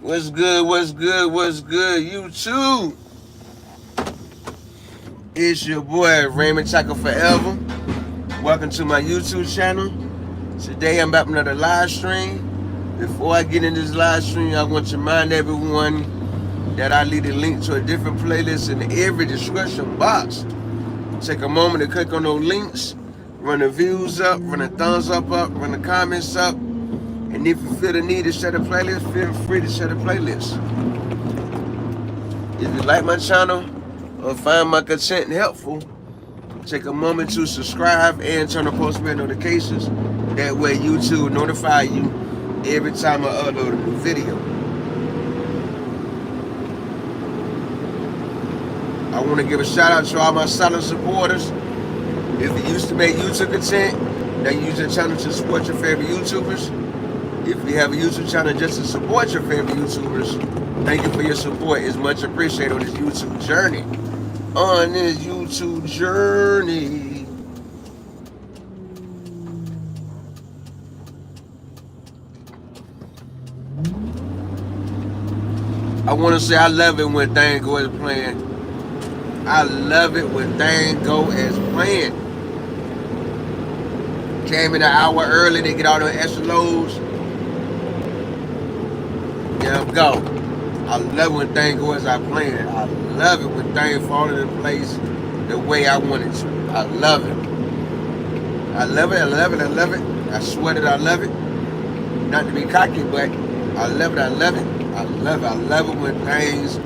What's good? What's good? What's good? YouTube. It's your boy Raymond Chaco Forever. Welcome to my YouTube channel. Today I'm back with another live stream. Before I get in this live stream, I want to remind everyone that I leave a link to a different playlist in every description box. Take a moment to click on those links, run the views up, run the thumbs up, run the comments up. And if you feel the need to share the playlist, feel free to share the playlist. If you like my channel or find my content helpful, take a moment to subscribe and turn on post notifications. That way YouTube will notify you every time I upload a new video. I want to give a shout out to all my silent supporters. If you used to make YouTube content, now you use your channel to support your favorite YouTubers. If you have a YouTube channel just to support your favorite YouTubers, thank you for your support. It's much appreciated on this YouTube journey. On this YouTube journey. I want to say I love it when things go as planned. I love it when things go as planned. Came in an hour early to get all the extra loads. Yeah, go. I love when things go as I planned. I love it when things fall into place the way I want it to. I love it. I love it, I love it, I love it. I swear that I love it. Not to be cocky, but I love it, I love it. I love it, I love it when things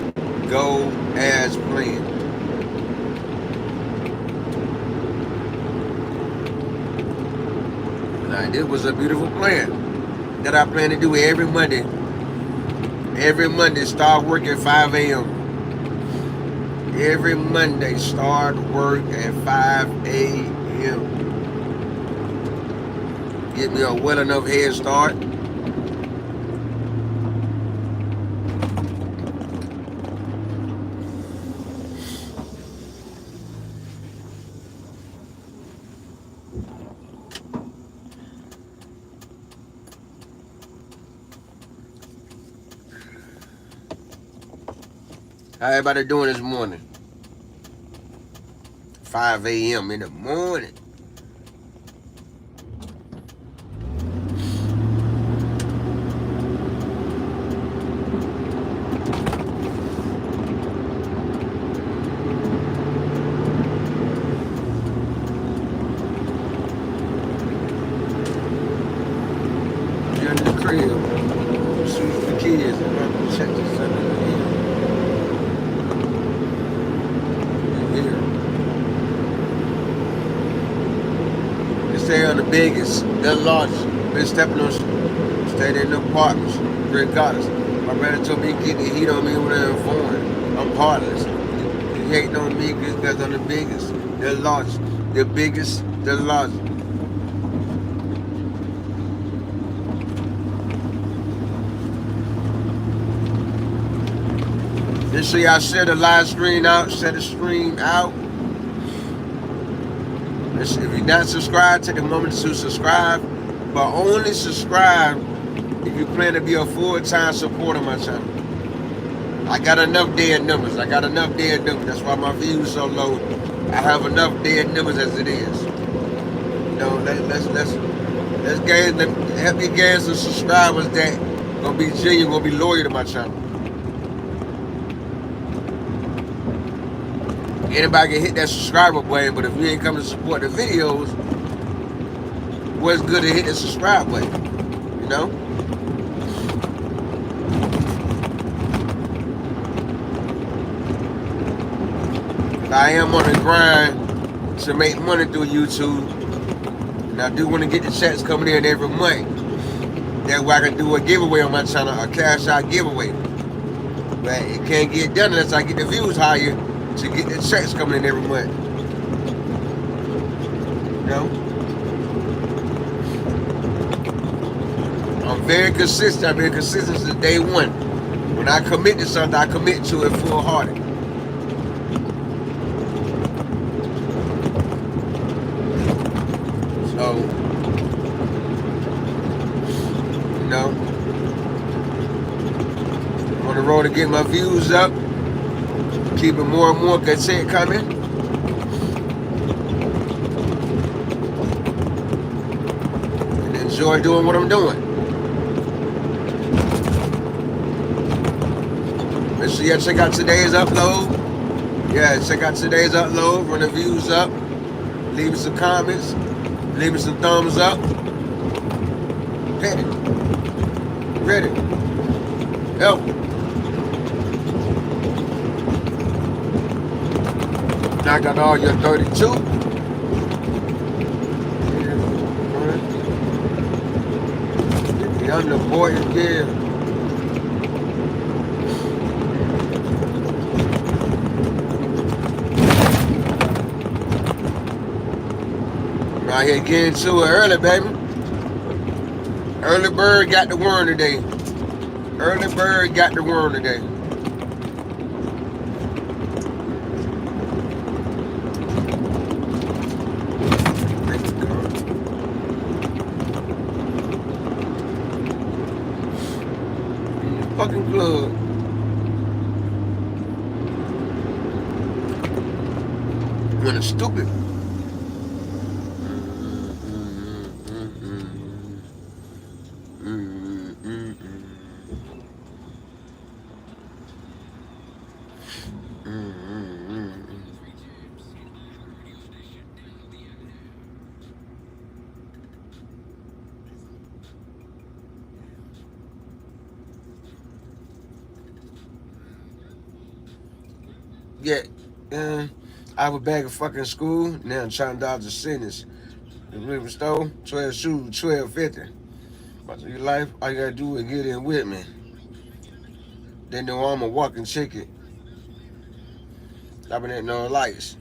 go as planned. Now, this was a beautiful plan that I plan to do every Monday. Every Monday, start work at 5 a.m. Every Monday, start work at 5 a.m. Get me a well enough head start. How everybody doing this morning? 5 a.m. in the morning. You're in the crib. Shoot the kids. I'm going to check this out in the here. They stay on the biggest, the largest. Been stepping on, stayed in the apartments, regardless. My brother told me he get the heat on me when I'm foreign. I'm heartless. He hating on me because I'm the biggest, the largest, the biggest, the largest. Make sure y'all share the live stream out, share the stream out. If you're not subscribed, take a moment to subscribe, but only subscribe if you plan to be a full-time supporter of my channel. I got enough dead numbers. That's why my views so low. I have enough dead numbers as it is. You know, let's gain, help me gain some subscribers that gonna be genuine, gonna be loyal to my channel. Anybody can hit that subscriber button, but if you ain't coming to support the videos, what's good to hit the subscribe button? You know? I am on the grind to make money through YouTube. And I do want to get the checks coming in every month. That way I can do a giveaway on my channel, a cash out giveaway. But it can't get done unless I get the views higher to get the checks coming in every month. You know? I'm very consistent. I've been consistent since day one. When I commit to something, I commit to it full-hearted. So, you know, I'm on the road to get my views up. Keeping more and more content coming. And enjoy doing what I'm doing. Make sure you check out today's upload. Yeah, check out today's upload. Run the views up. Leave me some comments. Leave me some thumbs up. Hit it. Ready. Help. I got all your 32. I'm the boy again. I'm out here getting to it early, baby. Early bird got the worm today. Early bird got the worm today. Fucking club. When it's stupid. Yeah, I have a bag of fucking school. Now I'm trying to dodge the sentence. The river store, 12 shoes, $12.50. But your life, all you gotta do is get in with me. They know I'm a walking ticket. stopping at no lights.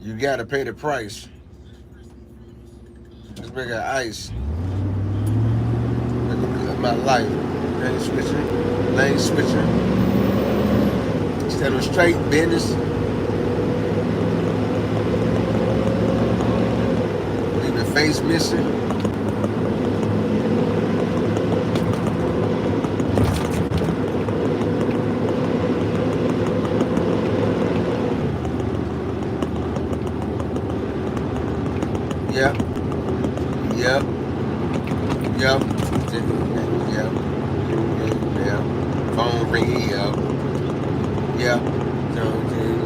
You gotta pay the price. This big of ice. Look at my life. Lane switching. Lane switching. Stand on straight business. Leave the face missing. Yep. Yep. Yep. Yep. Yep. Phone ringing. Yep. Yep.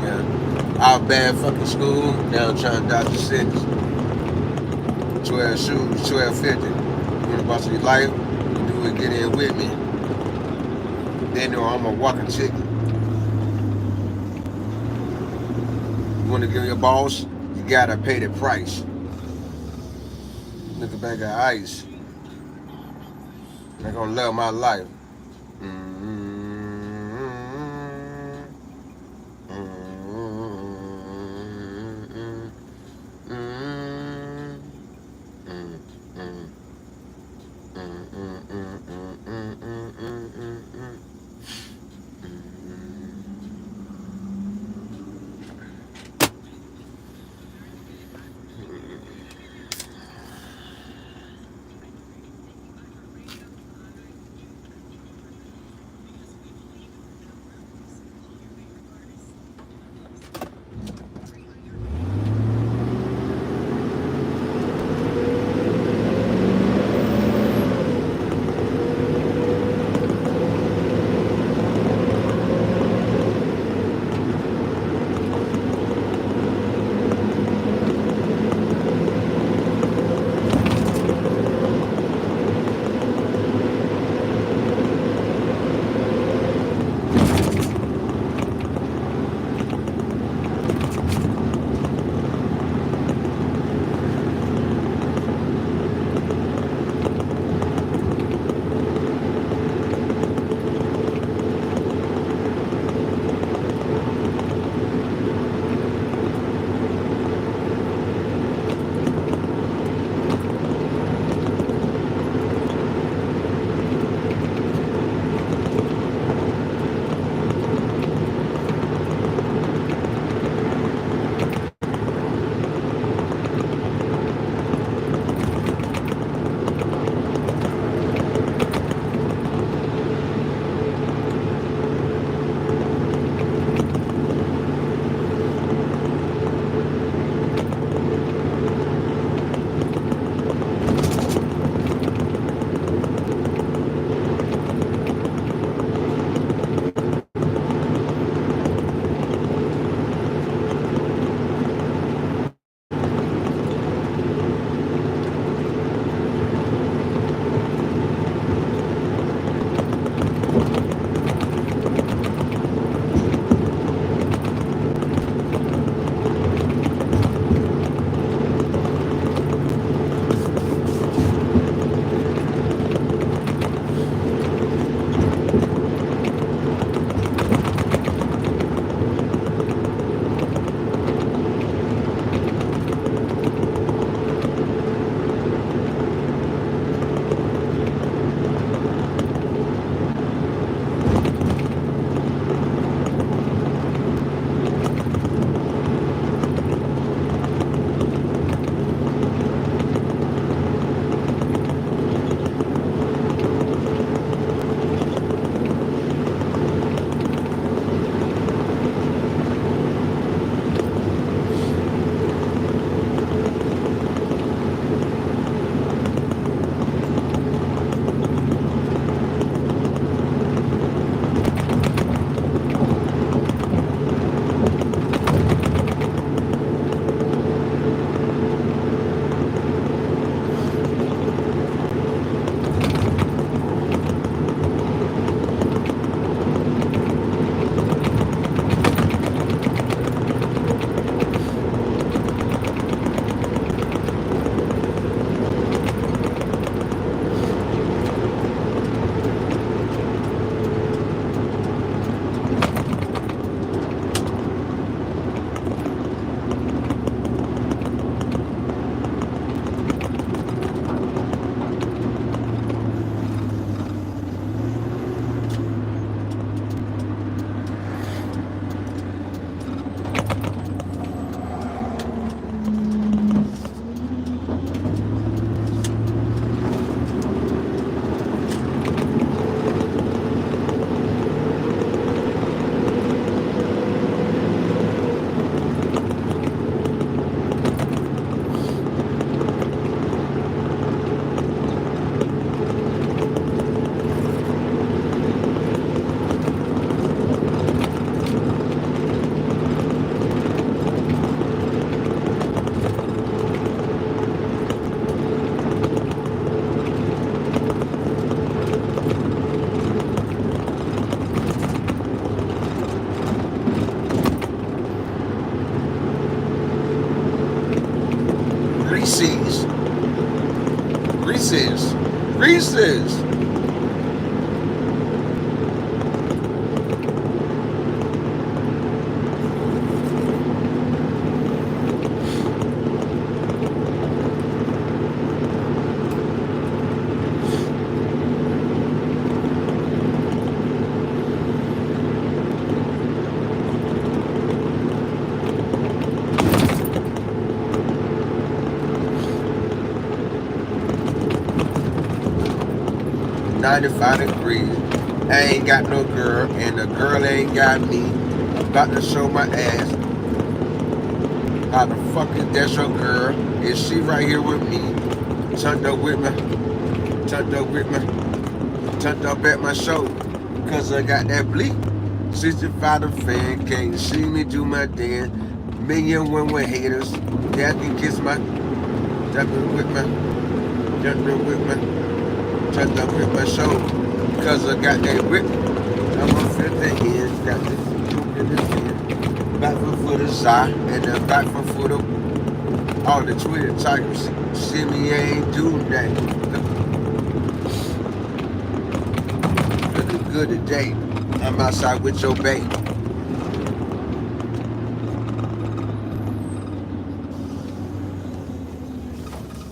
Yeah. Out bad fucking school. Now I'm trying to dodge the cities. 12 shoes, 12.50. You want to boss your life? You do it, get in with me. They know I'm a walking chicken. You want to give your boss? You gotta pay the price. Look at bag of ice. They're gonna love my life. Reese's. $95 degrees. I ain't got no girl, and the girl ain't got me. About to show my ass. How the fuck is that your girl? Is she right here with me? Turned up with me. Turned up with me. Turned up at my show. Cause I got that bleak. 65 the fan. Can't see me do my dance. Million one with haters. Dad can kiss my. Turned up with me. Turned up with me. Turned up with my show. Cause I got that whip. I'm a fit the end. Got the in the end. Back for the side and then back for the all the Twitter tigers. See me ain't do that. Looking good today. I'm outside with your babe.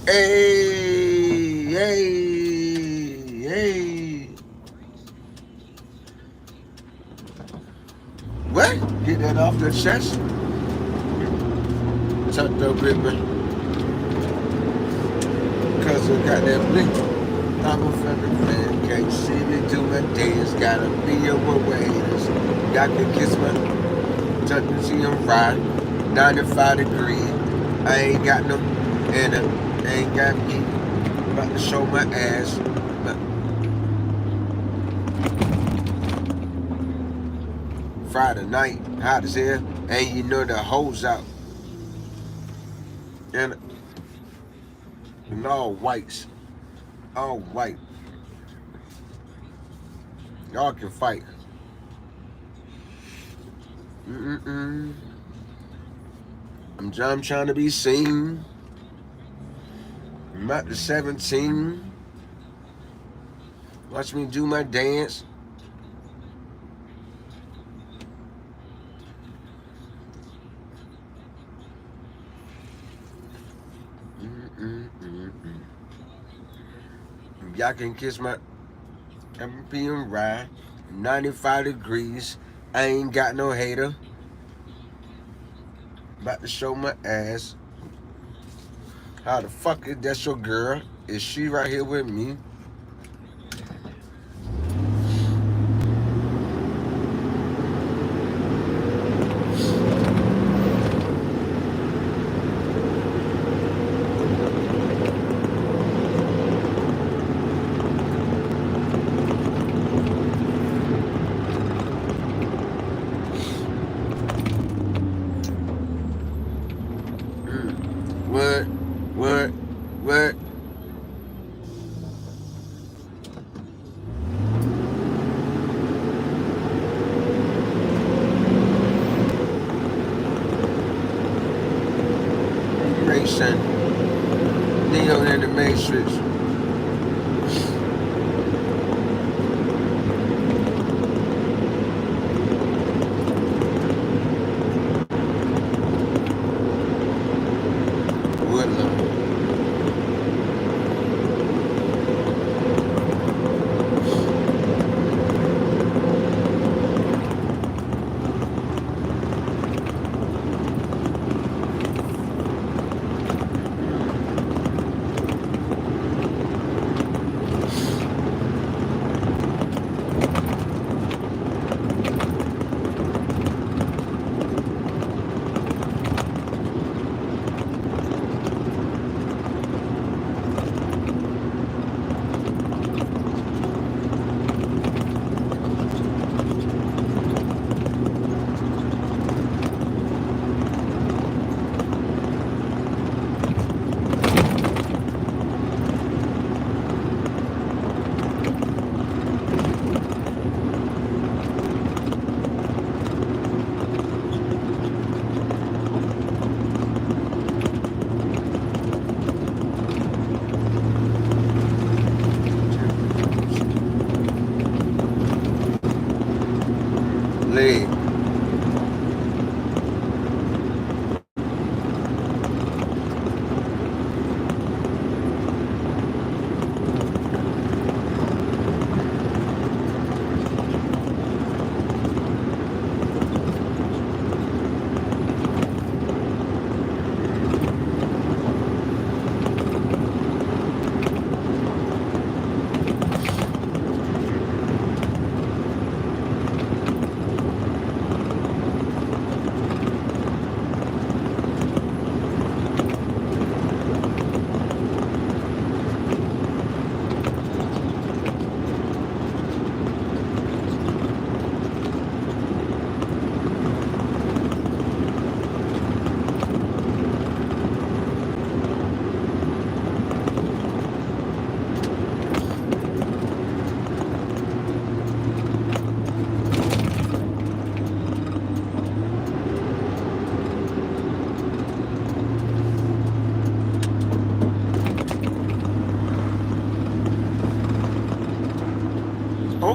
Hey, hey, hey. What? Get that off the chest. Tucked up with me. Cause I got that blink. I'm a fucking fan. Can't see me do my dance. Gotta be a one with haters. Y'all can kiss my. Touch me, see him ride. 95 degrees. I ain't got no. And I ain't got me. About to show my ass. Friday night, hot as hell, and you know the hoes out. And all whites. All white. Y'all can fight. I'm trying to be seen. I'm at the 17. Watch me do my dance. Y'all can kiss my. I'm being right. 95 degrees. I ain't got no hater. About to show my ass. How the fuck is that your girl? Is she right here with me? What? Racing. Neo in the Matrix.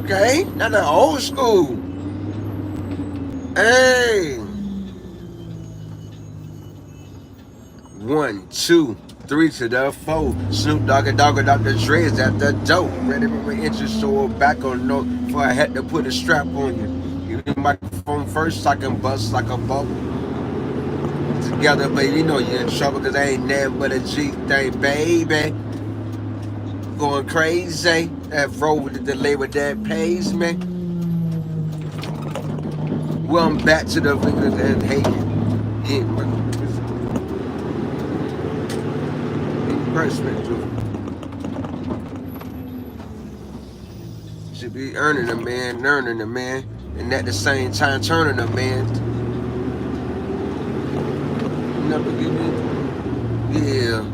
Okay, not the old school. Hey. 1, 2, 3 to the 4. Snoop Dogg and Dr. Dre's at the dope. Ready for my interest so back on note. Before I had to put a strap on you. Give me the microphone first so I can bust like a bubble. Together, baby, you know you're in trouble because I ain't nothing but a G thing, baby. Going crazy. That roll with the delay with that pays me. Well, I'm back to the victors and hating. Yeah, perspective. Should be earning a man, learning a man, and at the same time turning a man. Never give me. Yeah.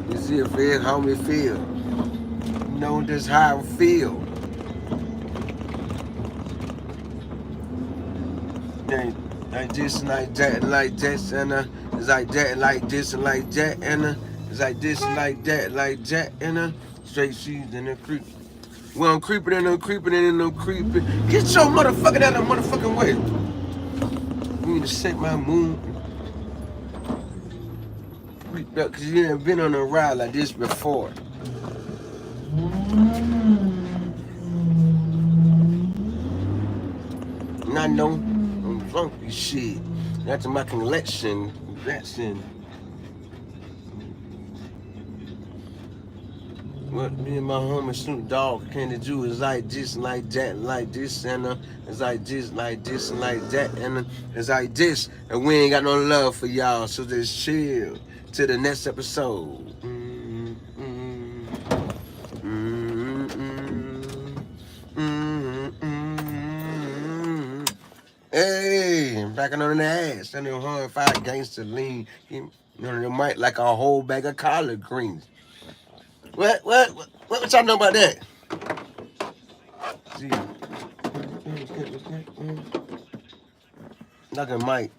You see it feel how me feel. You know just how I feel. Like this and like that and like this and it's like that and like this and like that and it's like this and like that and straight shoes and a creep. Well, I'm creeping and I'm creeping and I'm creeping. Get your motherfucking out of the motherfucking way. You need to set my moon. Creep up because you ain't been on a ride like this before. And I know I'm funky shit. That's my collection. That's in. What me and my homie Snoop Dogg came to do is like this and like that and like this and it's like this and like that and it's like this and we ain't got no love for y'all, so just chill till the next episode. Hey, backing on the ass, and them 105 gangster lean. You know, they might like a whole bag of collard greens. What y'all know about that? See, like a Mike.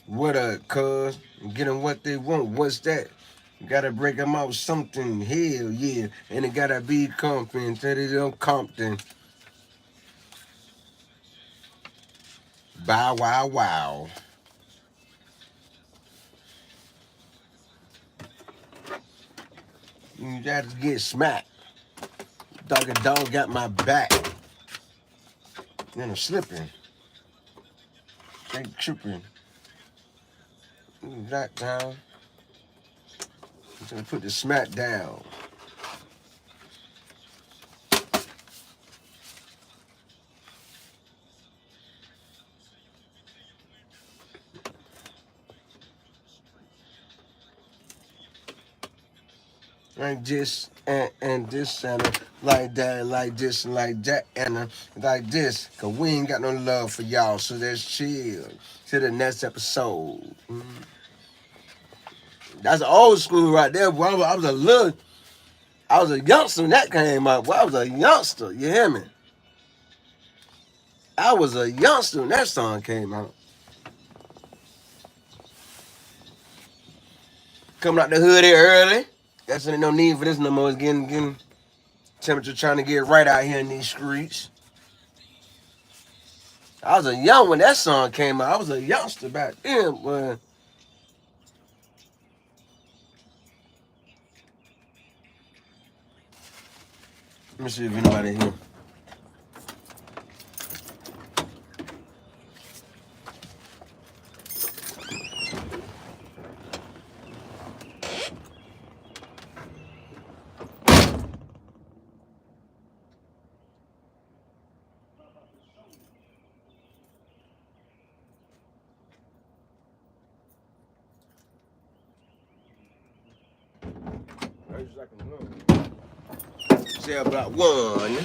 What a cuz? Get them what they want. What's that? You gotta break them out something. Hell yeah. And it gotta be Compton. Teddy them Compton. Bow wow wow. You gotta get smacked. Dog got my back. And I'm slipping. They tripping. That down. I'm gonna put the smack down. Like this and this and like that and like this and like that and like this. Cause we ain't got no love for y'all, so let's chill till the next episode. That's old school right there. Boy, I was a youngster when that came out. Boy, I was a youngster. You hear me? I was a youngster when that song came out. Coming out the hoodie early. That's ain't no need for this no more. It's getting temperature trying to get right out here in these streets. I was a young when that song came out. I was a youngster back then, boy. Let me see if anybody here. Say about one.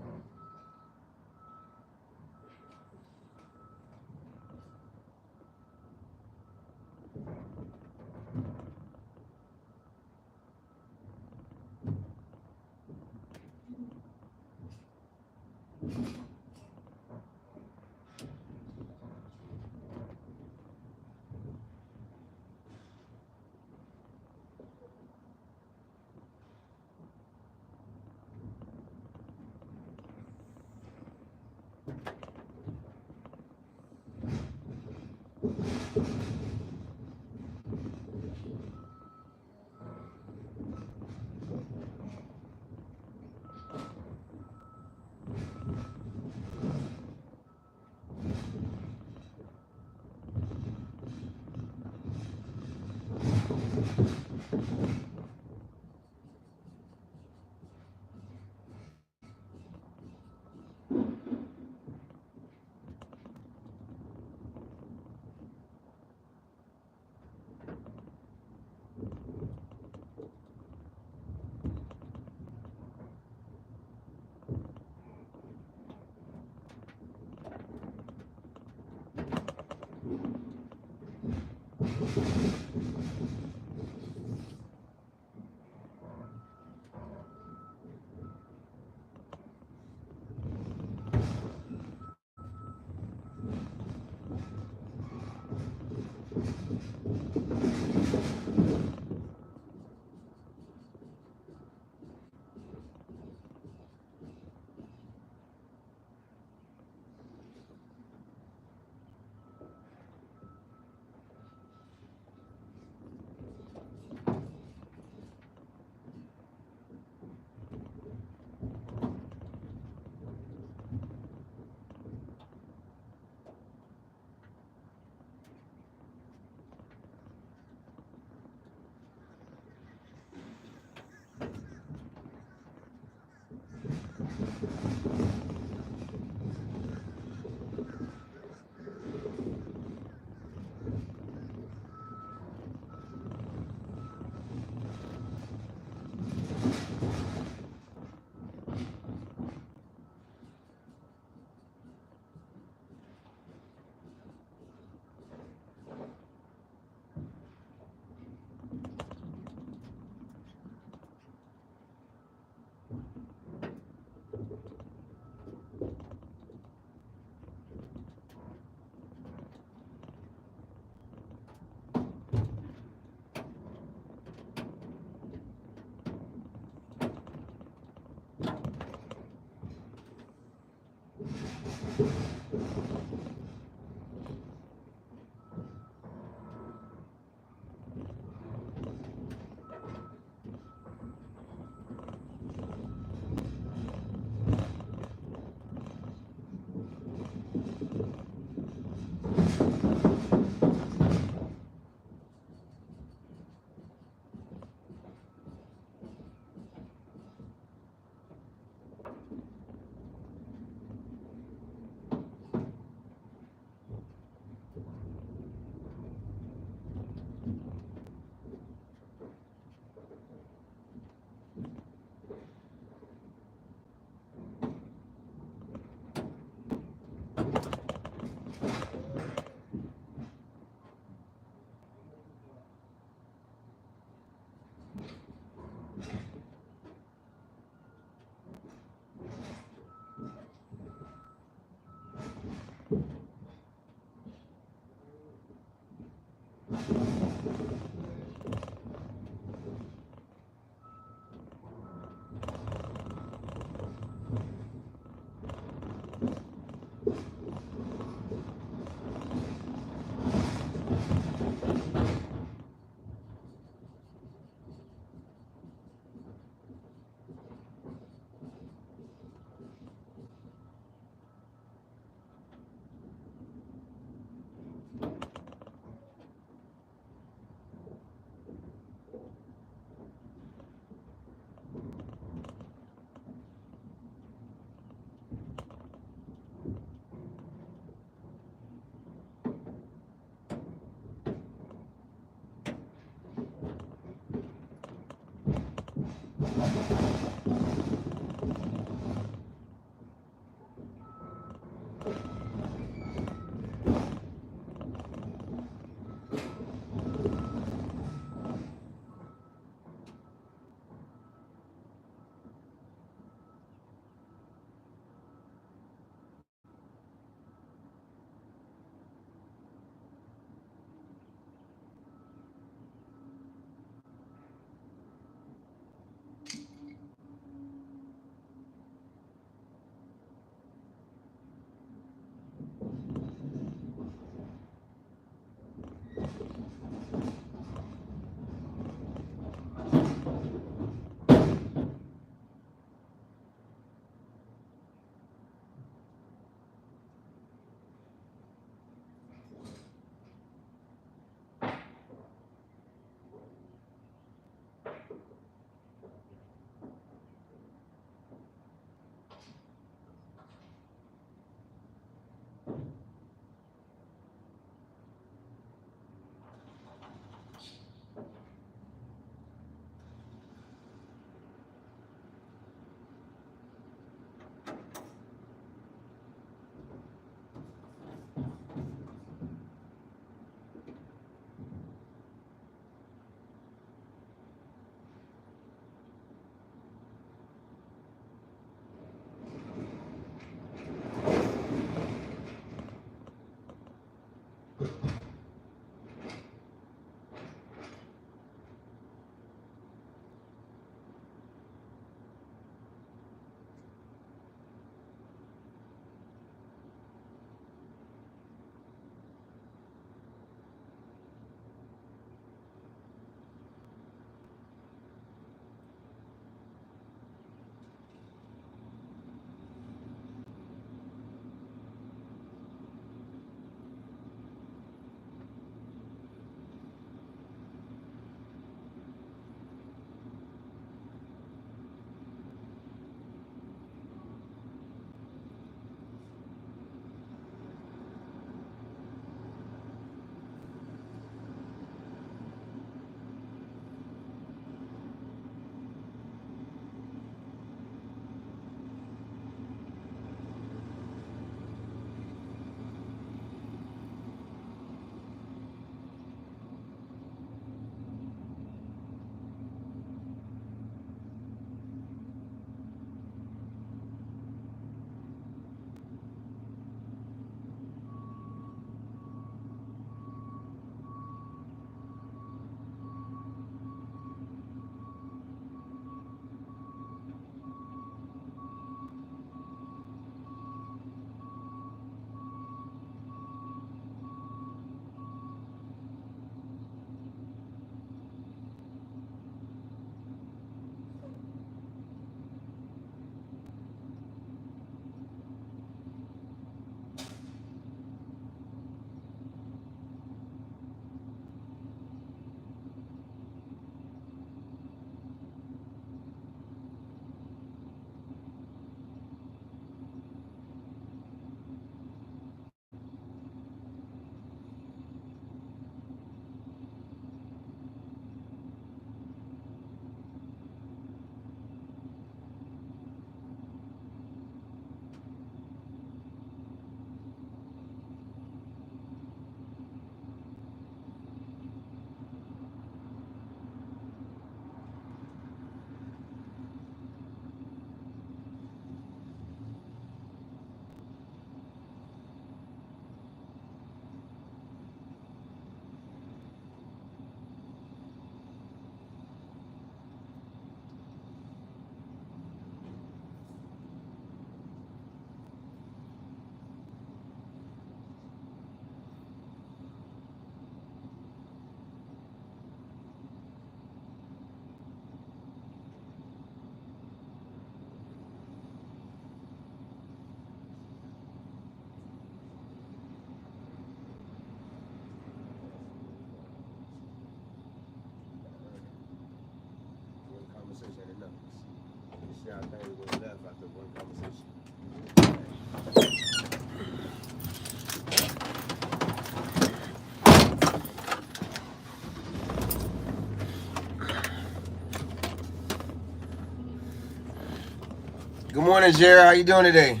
Good morning, Jerry. How you doing today?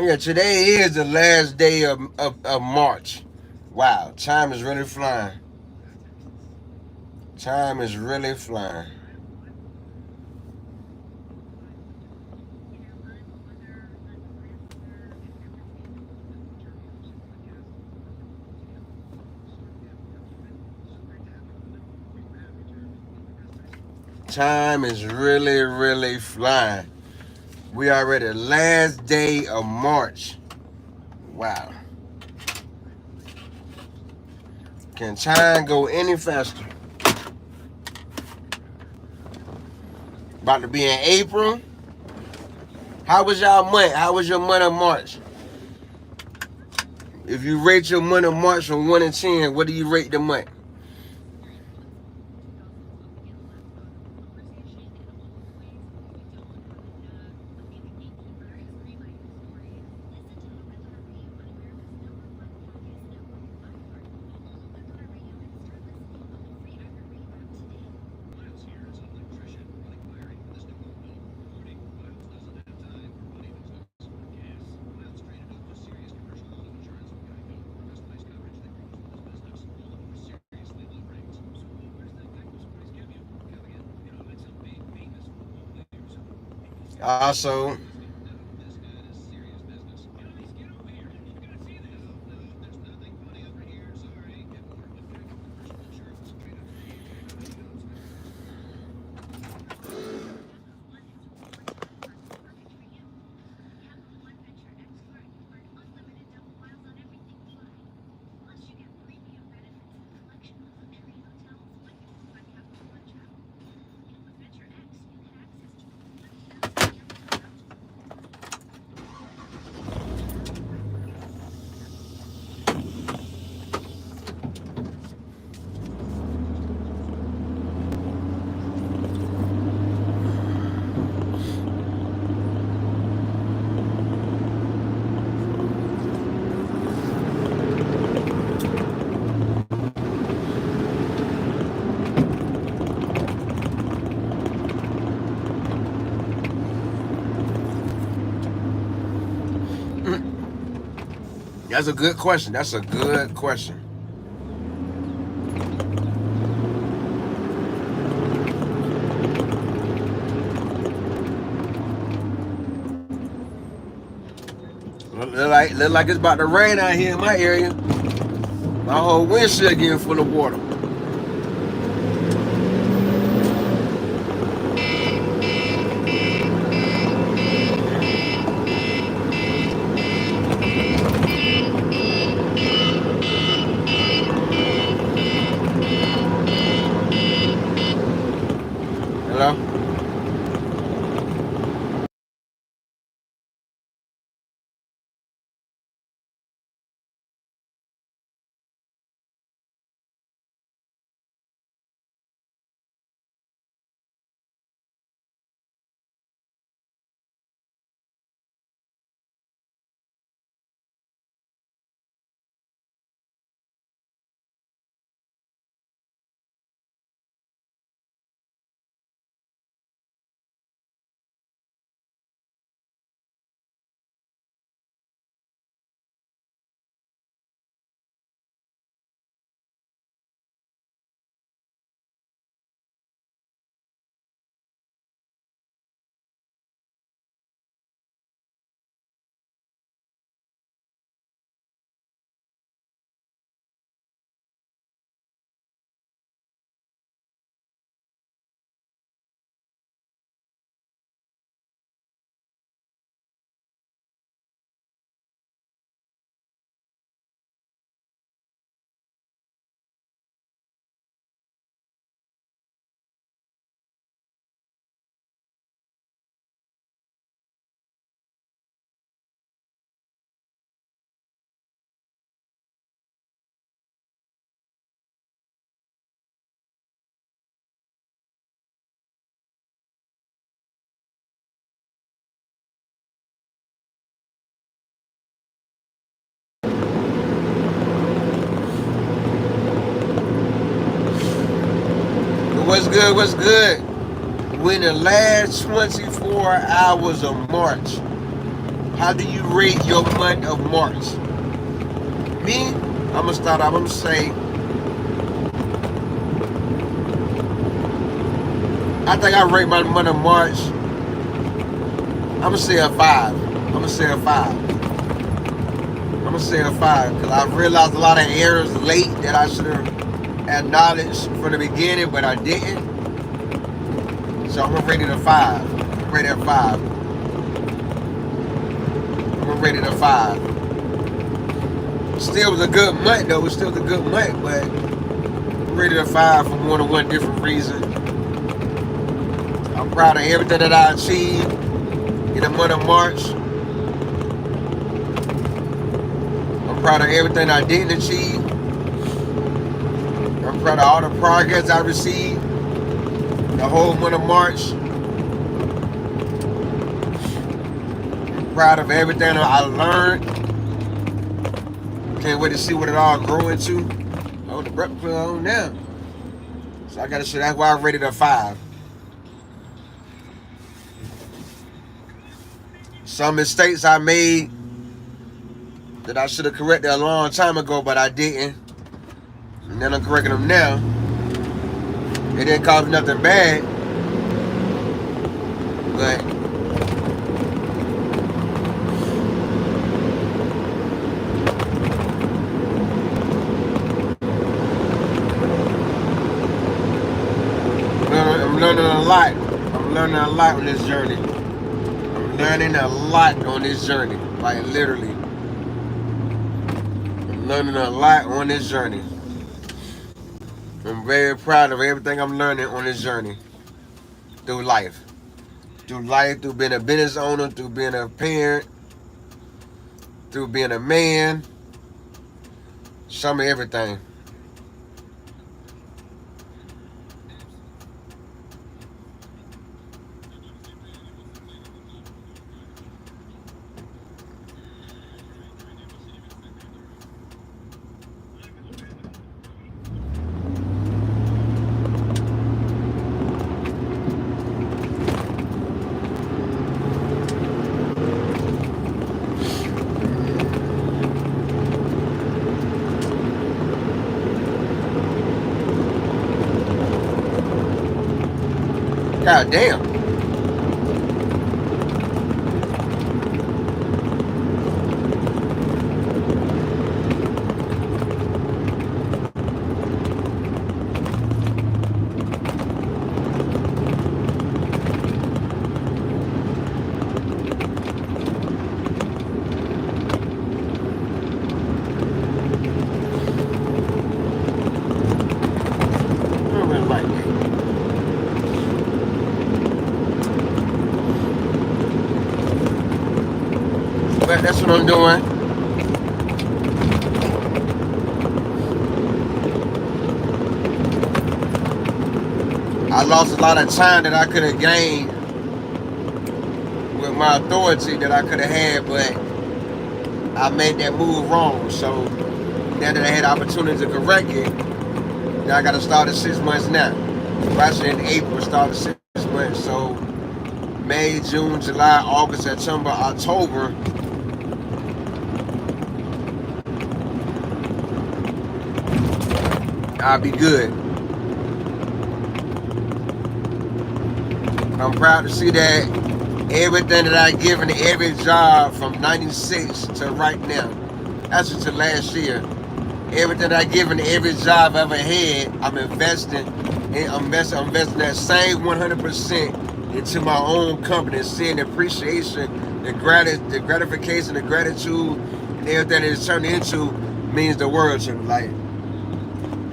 Yeah, today is the last day of March. Wow, time is really flying. Time is really flying. Time is really, really flying. We already last day of March. Wow. Can time go any faster? About to be in April. How was y'all month? How was your month of March? If you rate your month of March from 1 to 10, what do you rate the month? Also, that's a good question. That's a good question. Look like it's about to rain out here in my area. My whole windshield getting full of water. Hello? good? What's good? When the last 24 hours of March, how do you rate your month of March? Me, I'm gonna start off. I'm gonna say, I think I rate my month of March. I'm gonna say a 5. I'm gonna say a 5. I'm gonna say a 5 because I realized a lot of errors late that I should have acknowledged from the beginning, but I didn't. So I'm gonna rate it a 5. Rate it a 5. I'm gonna rate it a 5. Still was a good month though. It was still a good month, but I'm rated a 5 for more than one different reason. I'm proud of everything that I achieved in the month of March. I'm proud of everything I didn't achieve. I'm proud of all the progress I received the whole month of March. I'm proud of everything I learned. Can't wait to see what it all grow into. Oh, the breakfast on now. So I gotta say that's why I rated a 5. Some mistakes I made that I should have corrected a long time ago, but I didn't. And then I'm correcting them now. It didn't cause nothing bad, but I'm learning a lot. I'm learning a lot on this journey. I'm learning a lot on this journey. Like literally. I'm learning a lot on this journey. I'm very proud of everything I'm learning on this journey. Through life. Through life, through being a business owner, through being a parent, through being a man. Some of everything. God damn. But that's what I'm doing. I lost a lot of time that I could have gained with my authority that I could have had, but I made that move wrong. So now that I had the opportunity to correct it, now I got to start at 6 months now. Actually in April, start at 6 months. So May, June, July, August, September, October. I'll be good. I'm proud to see that everything that I given to every job from 96 to right now, actually to last year, everything that I given to every job I ever had, I'm investing that same 100% into my own company, seeing the appreciation, the gratification, the gratitude, and everything that it's turned into means the world to me. Like,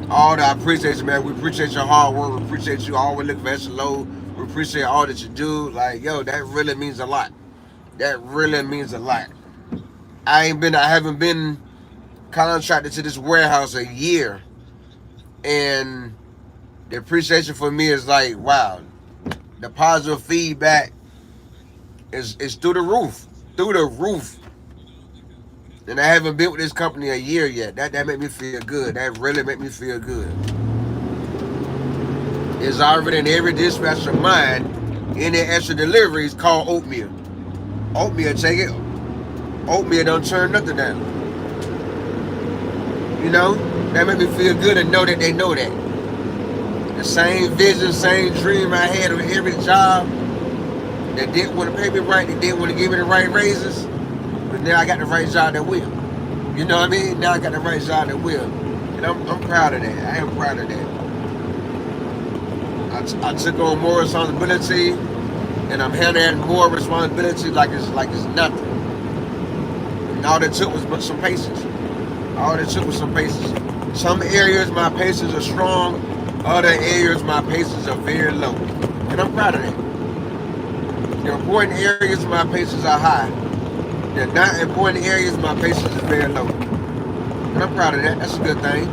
all that I appreciate you, man. We appreciate your hard work. We appreciate you always looking for extra load. We appreciate all that you do. Like, yo, that really means a lot. That really means a lot. I haven't been contracted to this warehouse a year. And the appreciation for me is like, wow. The positive feedback is through the roof. Through the roof. And I haven't been with this company a year yet. That made me feel good. That really made me feel good. is already in every dispatcher mind. Any extra deliveries called oatmeal. Oatmeal, take it. Oatmeal don't turn nothing down. You know, that make me feel good to know that they know that. The same vision, same dream I had with every job that didn't want to pay me right, they didn't want to give me the right raises, but now I got the right job that will. You know what I mean? Now I got the right job that will. And I'm proud of that. I am proud of that. I took on more responsibility, and I'm handling more responsibility like it's nothing. And all it took was some patience. All it took was some patience. Some areas my patience are strong, other areas my patience are very low. And I'm proud of that. The important areas my patience are high. The not important areas my patience is very low. And I'm proud of that. That's a good thing.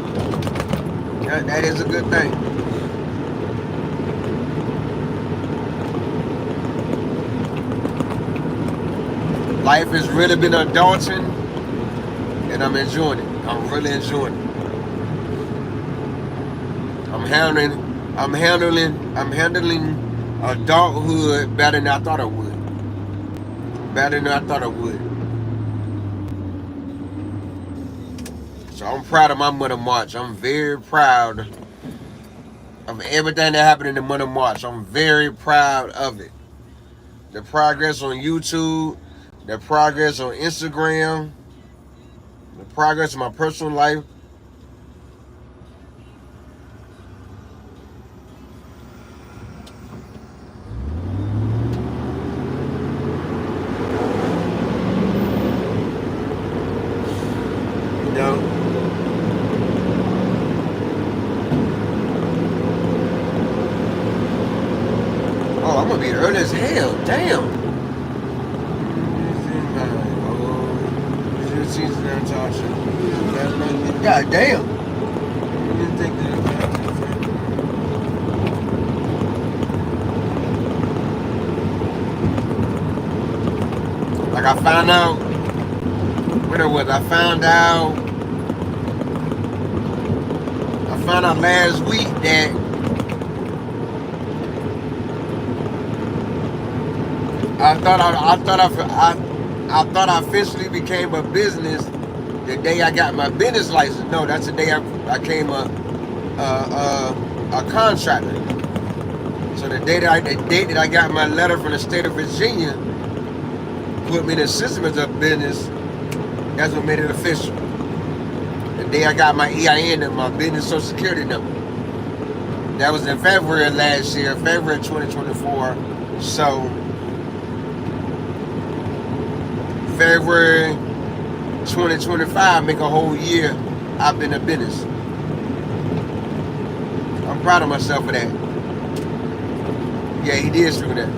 That is a good thing. Life has really been adulting, and I'm enjoying it. I'm really enjoying it. I'm handling adulthood better than I thought I would. Better than I thought I would. So I'm proud of my month of March. I'm very proud of everything that happened in the month of March. I'm very proud of it. The progress on YouTube, the progress on Instagram, the progress in my personal life. You know, oh, I'm gonna be early as hell. Damn. God damn. Like I found out when it was. I found out last week that I thought I officially became a business the day I got my business license. No, that's the day I became a contractor. So the date that I got my letter from the state of Virginia put me in the system as a business. That's what made it official. The day I got my EIN and my business social security number. That was in February of last year, February 2024. So February 2025 make a whole year I've been in business. I'm proud of myself for that. Yeah, he did screw that.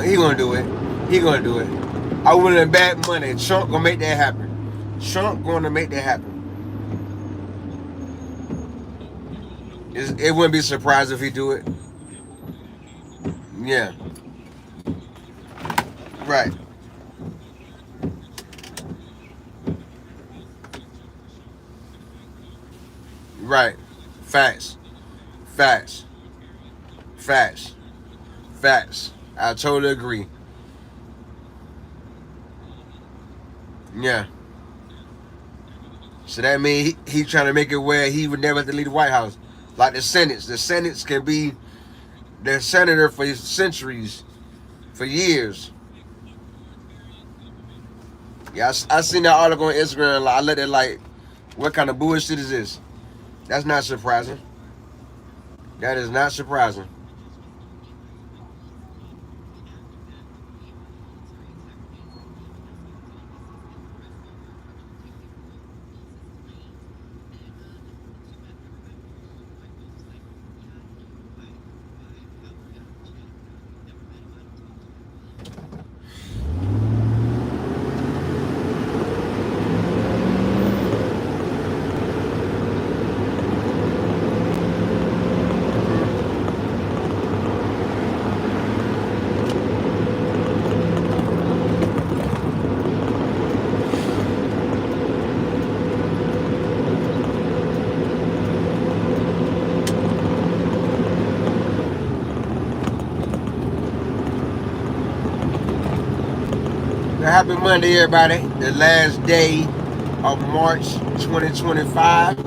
He gonna do it. He gonna do it. I wouldn't bet money. Trump gonna make that happen. Trump gonna make that happen. It wouldn't be surprised if he do it. Yeah. Right. Right. Facts. Facts. Facts. Facts. I totally agree. Yeah. So that means he trying to make it where he would never have to leave the White House. Like the Senates. The Senates can be their senator for centuries, for years. Yeah, I seen that article on Instagram. I looked at like, what kind of bullshit is this? That's not surprising. That is not surprising. happy Monday, everybody. The last day of March 2025.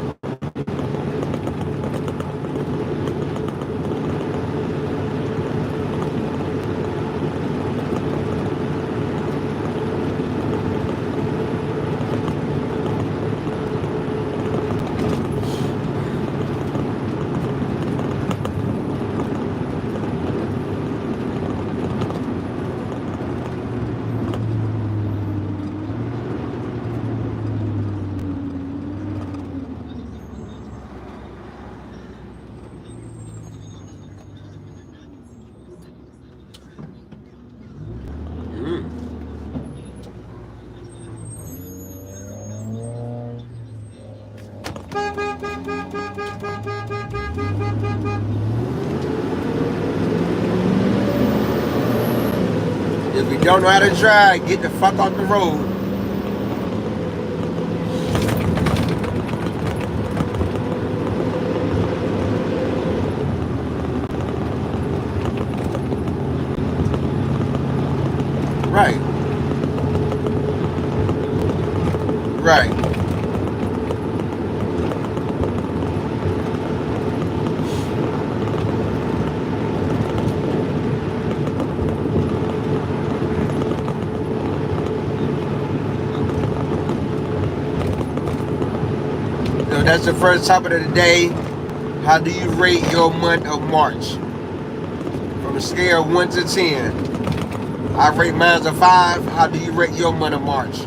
If you don't know how to drive, get the fuck off the road. Right. Right. So that's the first topic of the day. How do you rate your month of March? From a scale of 1 to 10. I rate mine a 5. How do you rate your month of March?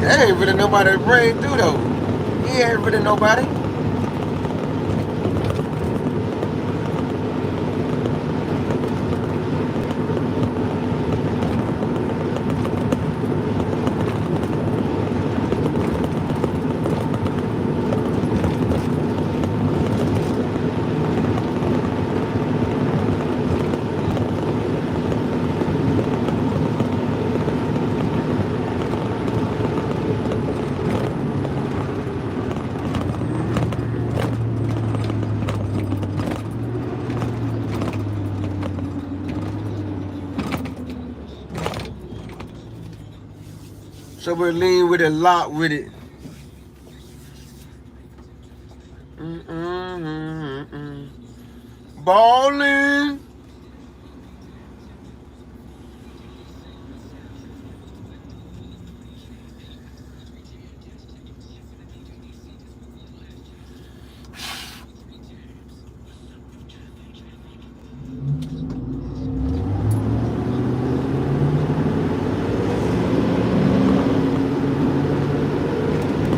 That ain't really nobody to bring through though. He ain't really nobody. So we're lean with it, lock with it. Ballin'.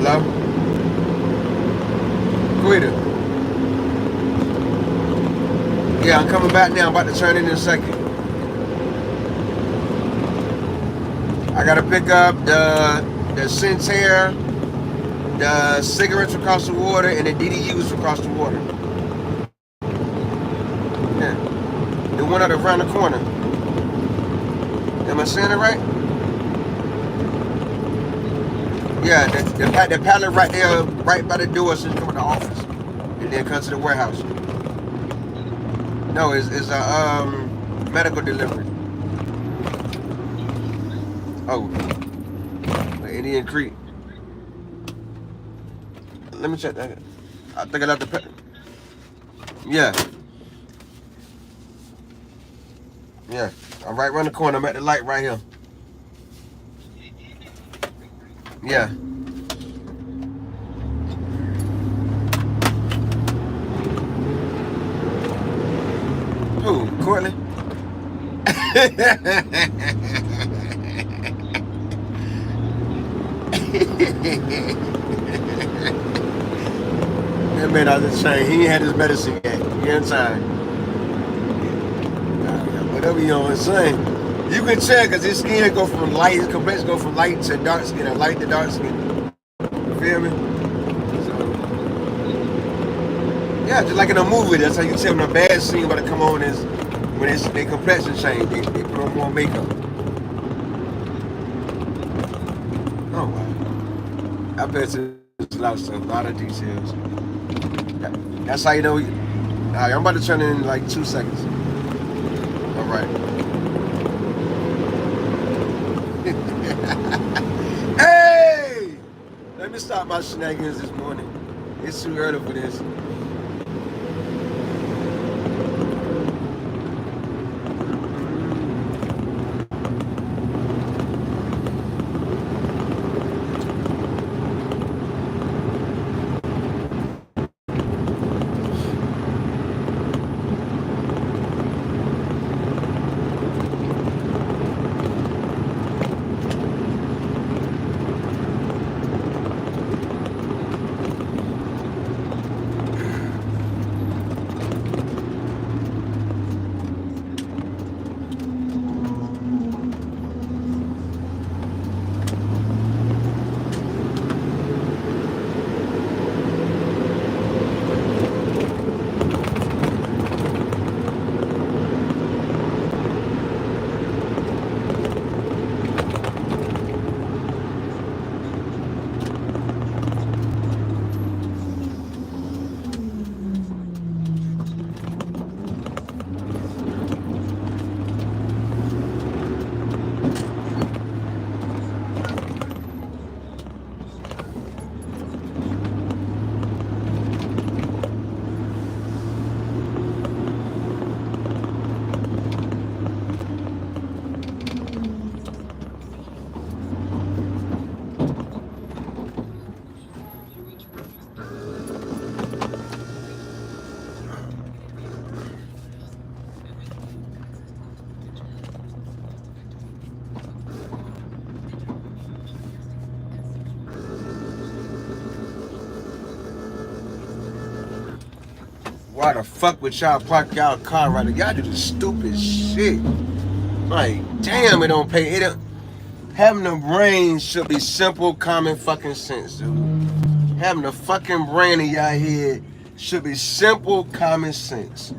Hello? Quita. Yeah, I'm coming back now. I'm about to turn in a second. I gotta pick up the Centerra, the cigarettes across the water, and the DDUs across the water. Yeah. The one out around the corner. Am I saying it right? Yeah, the pallet right there, right by the door, so you come to the office, and then come to the warehouse. No, it's a medical delivery. Oh, Indian Creek. Let me check that. I think I left the. Yeah. Yeah. I'm right around the corner. I'm at the light right here. Yeah. Who? Courtney? That man out the chain. He ain't had his medicine yet. He in time. Whatever you know what I'm saying. You can tell because his skin go from light, his complexion go from light to dark skin and light to dark skin. You feel me? So, Yeah, just like in a movie. That's how you tell when a bad scene about to come on is when it's their complexion change. They put on more makeup. Oh wow. I bet it's a lot of stuff, a lot of details. That's how you know. Alright, I'm about to turn in like 2 seconds. All right. Hey! Let me stop my shenanigans this morning. It's too early for this. Why the fuck would y'all park y'all car right there? Y'all do the stupid shit. Like, damn, it don't pay. It don't, having a brain should be simple, common fucking sense, dude. Having a fucking brain in y'all head should be simple, common sense.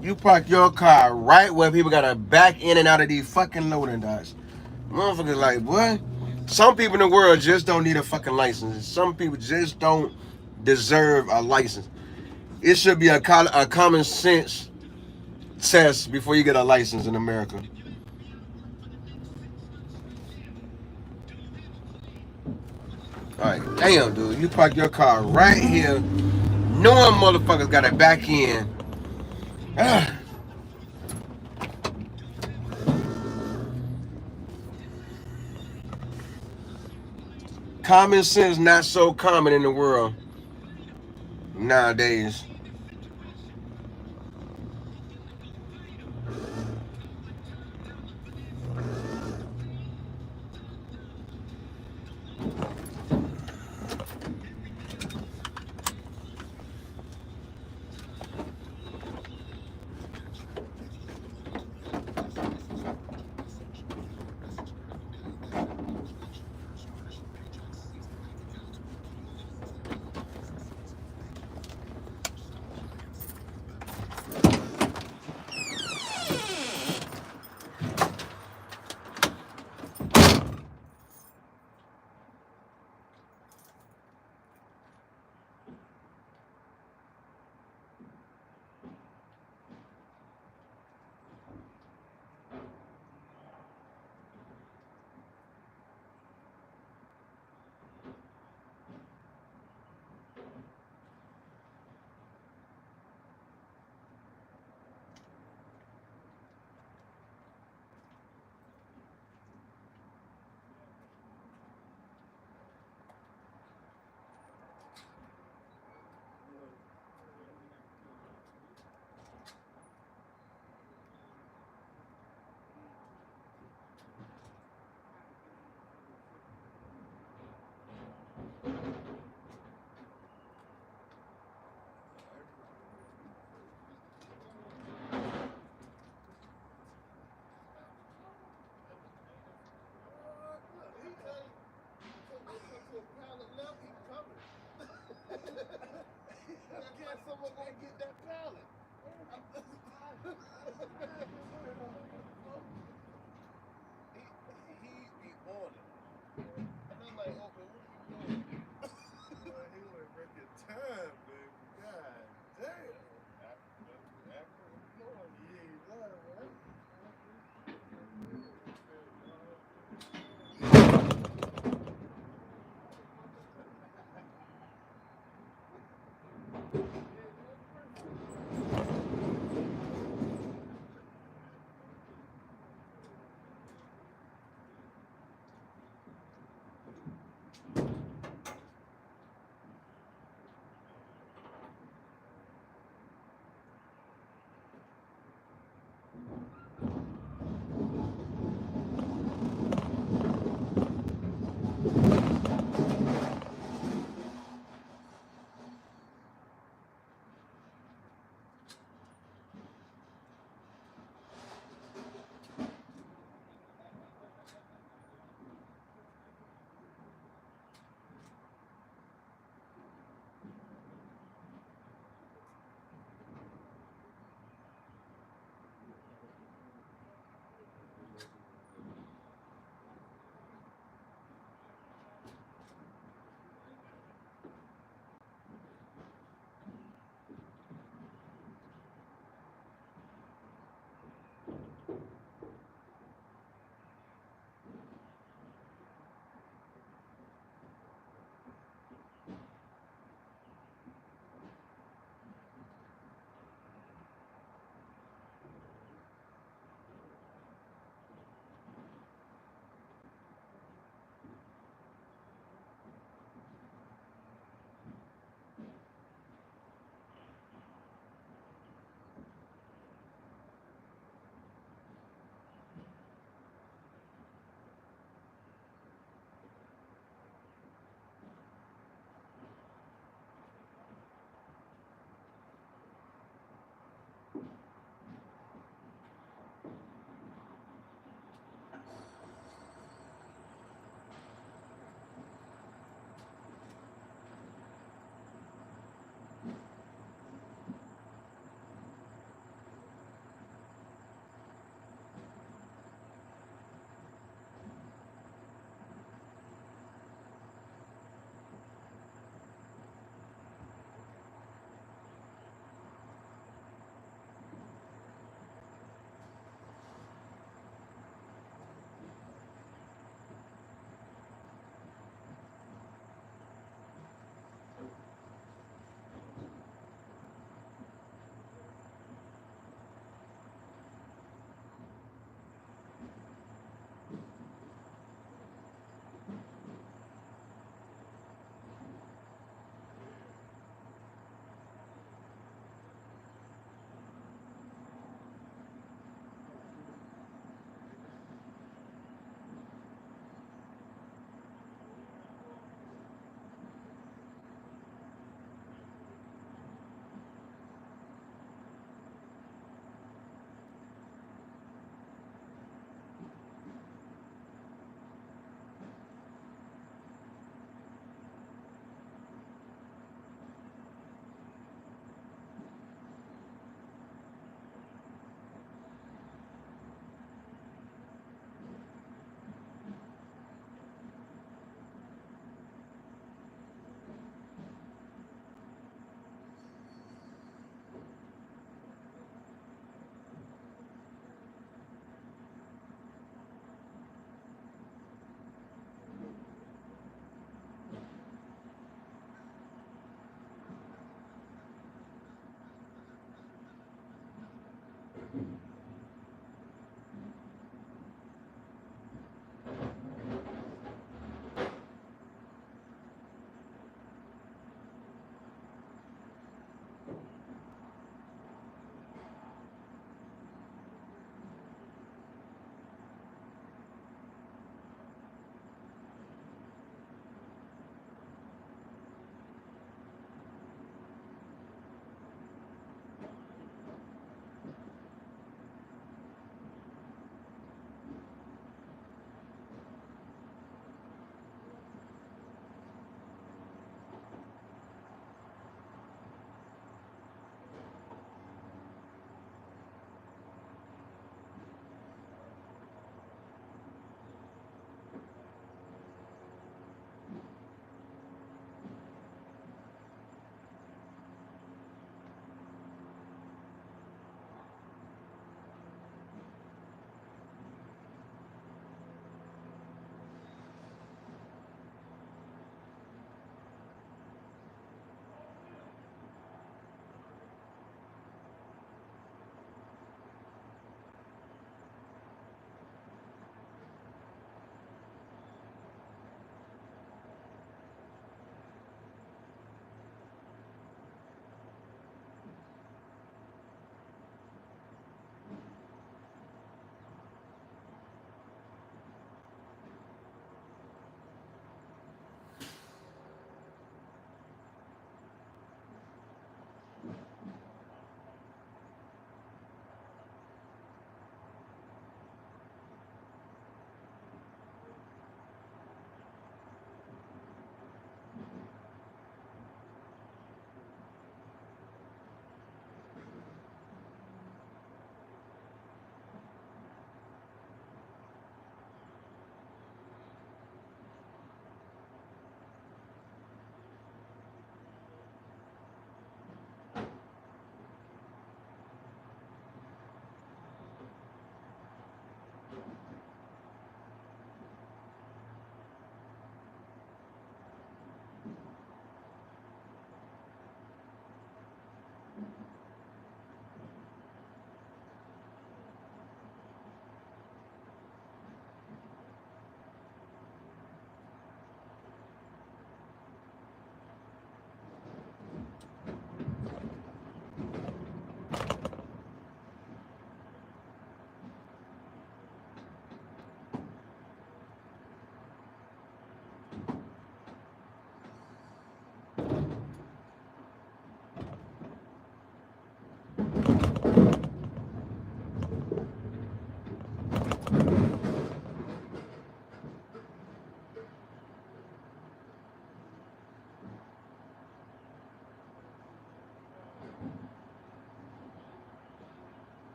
You park your car right where people gotta back in and out of these fucking loading docks. Motherfuckers like, what? Some people in the world just don't need a fucking license. Some people just don't deserve a license. It should be a common sense test before you get a license in America. Alright, damn, dude. You park your car right here, knowing motherfuckers got it back in. Ah. Common sense not so common in the world nowadays.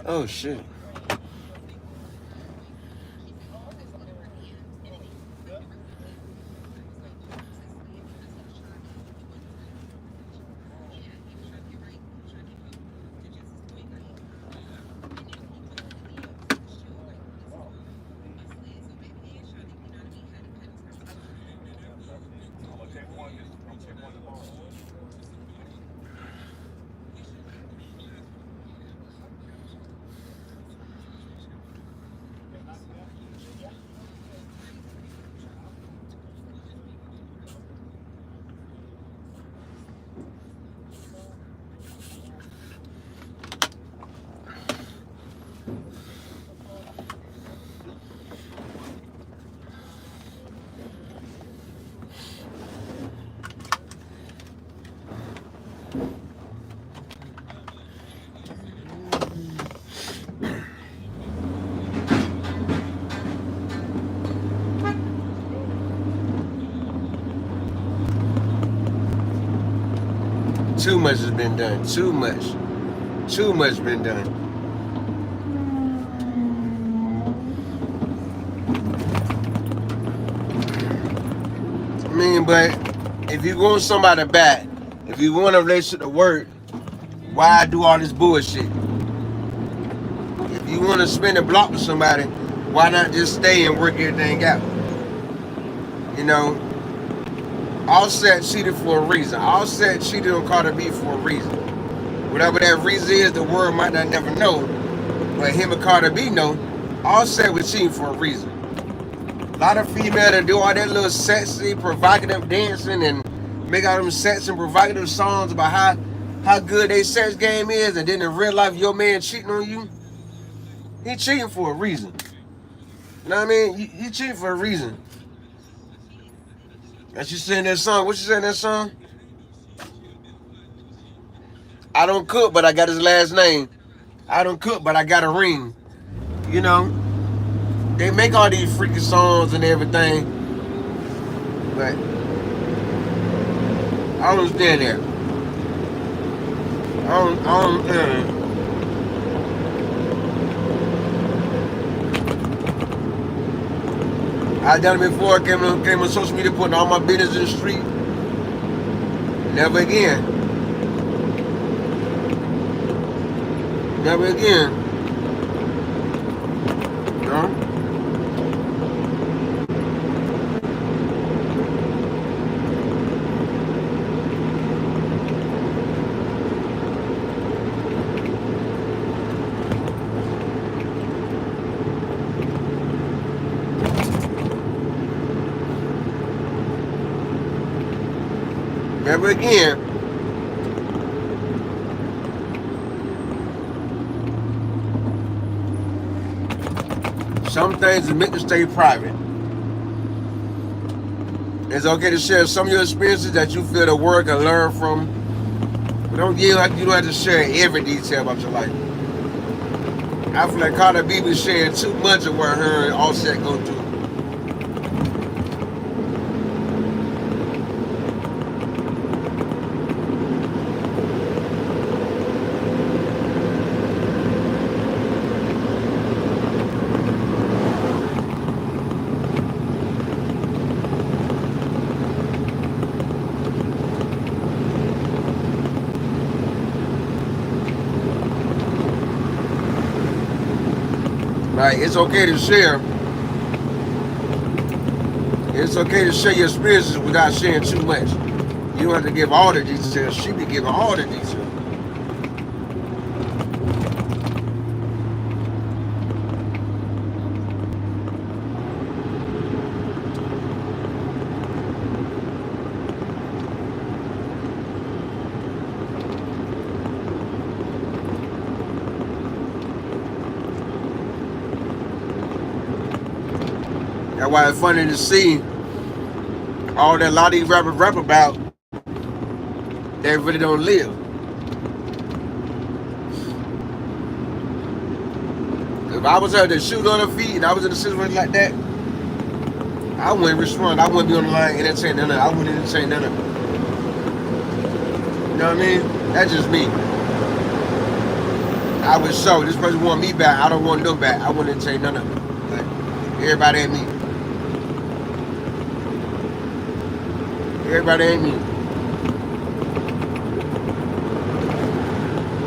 Oh shit. Too much has been done. Too much. Too much been done. I mean, but if you want somebody back, if you want a relationship to work, why do all this bullshit? If you want to spend a block with somebody, why not just stay and work everything out? You know, Offset cheated for a reason. Offset cheated on Cardi B for a reason. Whatever that reason is, the world might not never know, but him and Cardi B know. Offset was cheating for a reason. A lot of females that do all that little sexy, provocative dancing and make all them sexy and provocative songs about how good their sex game is, and then in real life your man cheating on you. He cheating for a reason. You know what I mean? He cheating for a reason. And she saying that song. What she saying that song? I don't cook, but I got his last name. I don't cook, but I got a ring. You know, they make all these freaking songs and everything, but I don't understand that. I don't. I done it before. Came on social media, putting all my business in the street. Never again. Never again. No. Never again. Some things are meant to stay private. It's okay to share some of your experiences that you feel the world can learn from. But you don't have to share every detail about your life. I feel like Cardi B was sharing too much of what her and Offset go through. Right? It's okay to share, It's okay to share your experiences without sharing too much. You don't have to give all the details. She be giving all the details. That's why it's funny to see all that a lot of these rappers rap about, they really don't live. If I was out there shooting on her feet and I was in a situation like that, I wouldn't respond. I wouldn't be on the line entertaining none of it. I wouldn't entertain none of it. You know what I mean? That's just me. I would show this person want me back. I don't want them back. I wouldn't entertain none of it. But everybody ain't me. Everybody ain't me.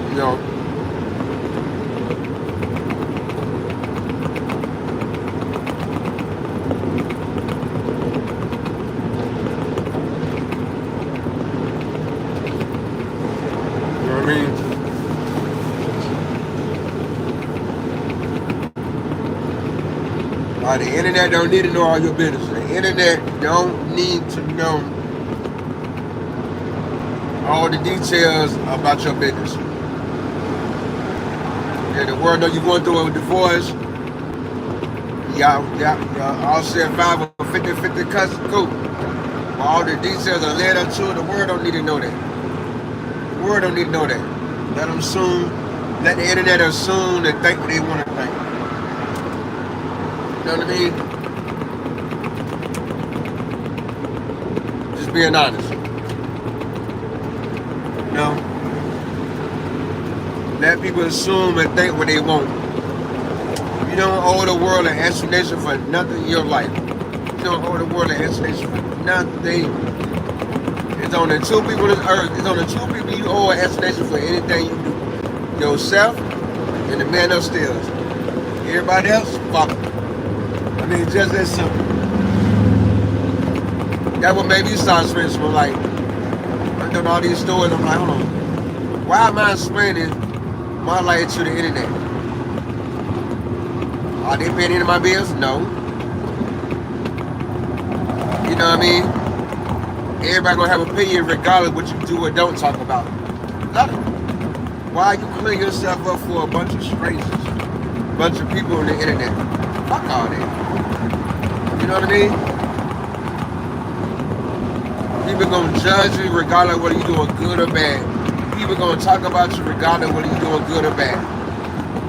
You know. You know what I mean? The internet don't need to know all your business. The internet don't need to know all the details about your business. Yeah, the world know you're going through a divorce. Y'all all said 5 or 50-50 cousins, cool. But all the details are led up to it. The world don't need to know that. The world don't need to know that. Let them assume, let the internet assume and think what they want to think. You know what I mean? Just being honest. You know? Let people assume and think what they want. You don't owe the world an explanation for nothing in your life. You don't owe the world an explanation for nothing. It's only 2 people on this earth. It's only 2 people you owe an explanation for anything you do. Yourself and the man upstairs. Everybody else, fuck them. I mean, just that simple. That what made me start spending some like, I'm doing all these stories, I'm like, hold on. Why am I explaining my life to the internet? Are they paying into my bills? No. You know what I mean? Everybody gonna have an opinion regardless what you do or don't talk about. Nothing. Why you clean yourself up for a bunch of strangers? A bunch of people on the internet? Fuck all that. You know what I mean? People gonna judge you regardless of whether you're doing good or bad. People gonna talk about you regardless of whether you're doing good or bad.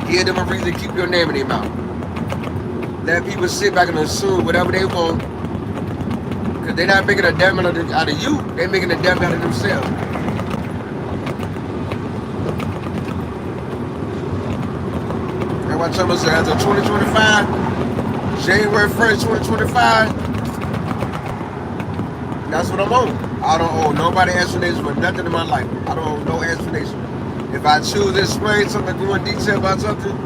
Give them a reason to keep your name in their mouth. Let people sit back and assume whatever they want. Because they're not making a damn out of you, they're making a damn out of themselves. That's why Trump said as of 2025, January 1st, 2025, that's what I'm on. I don't owe nobody explanation for nothing in my life. I don't owe no explanation. If I choose to explain something, go in detail about something,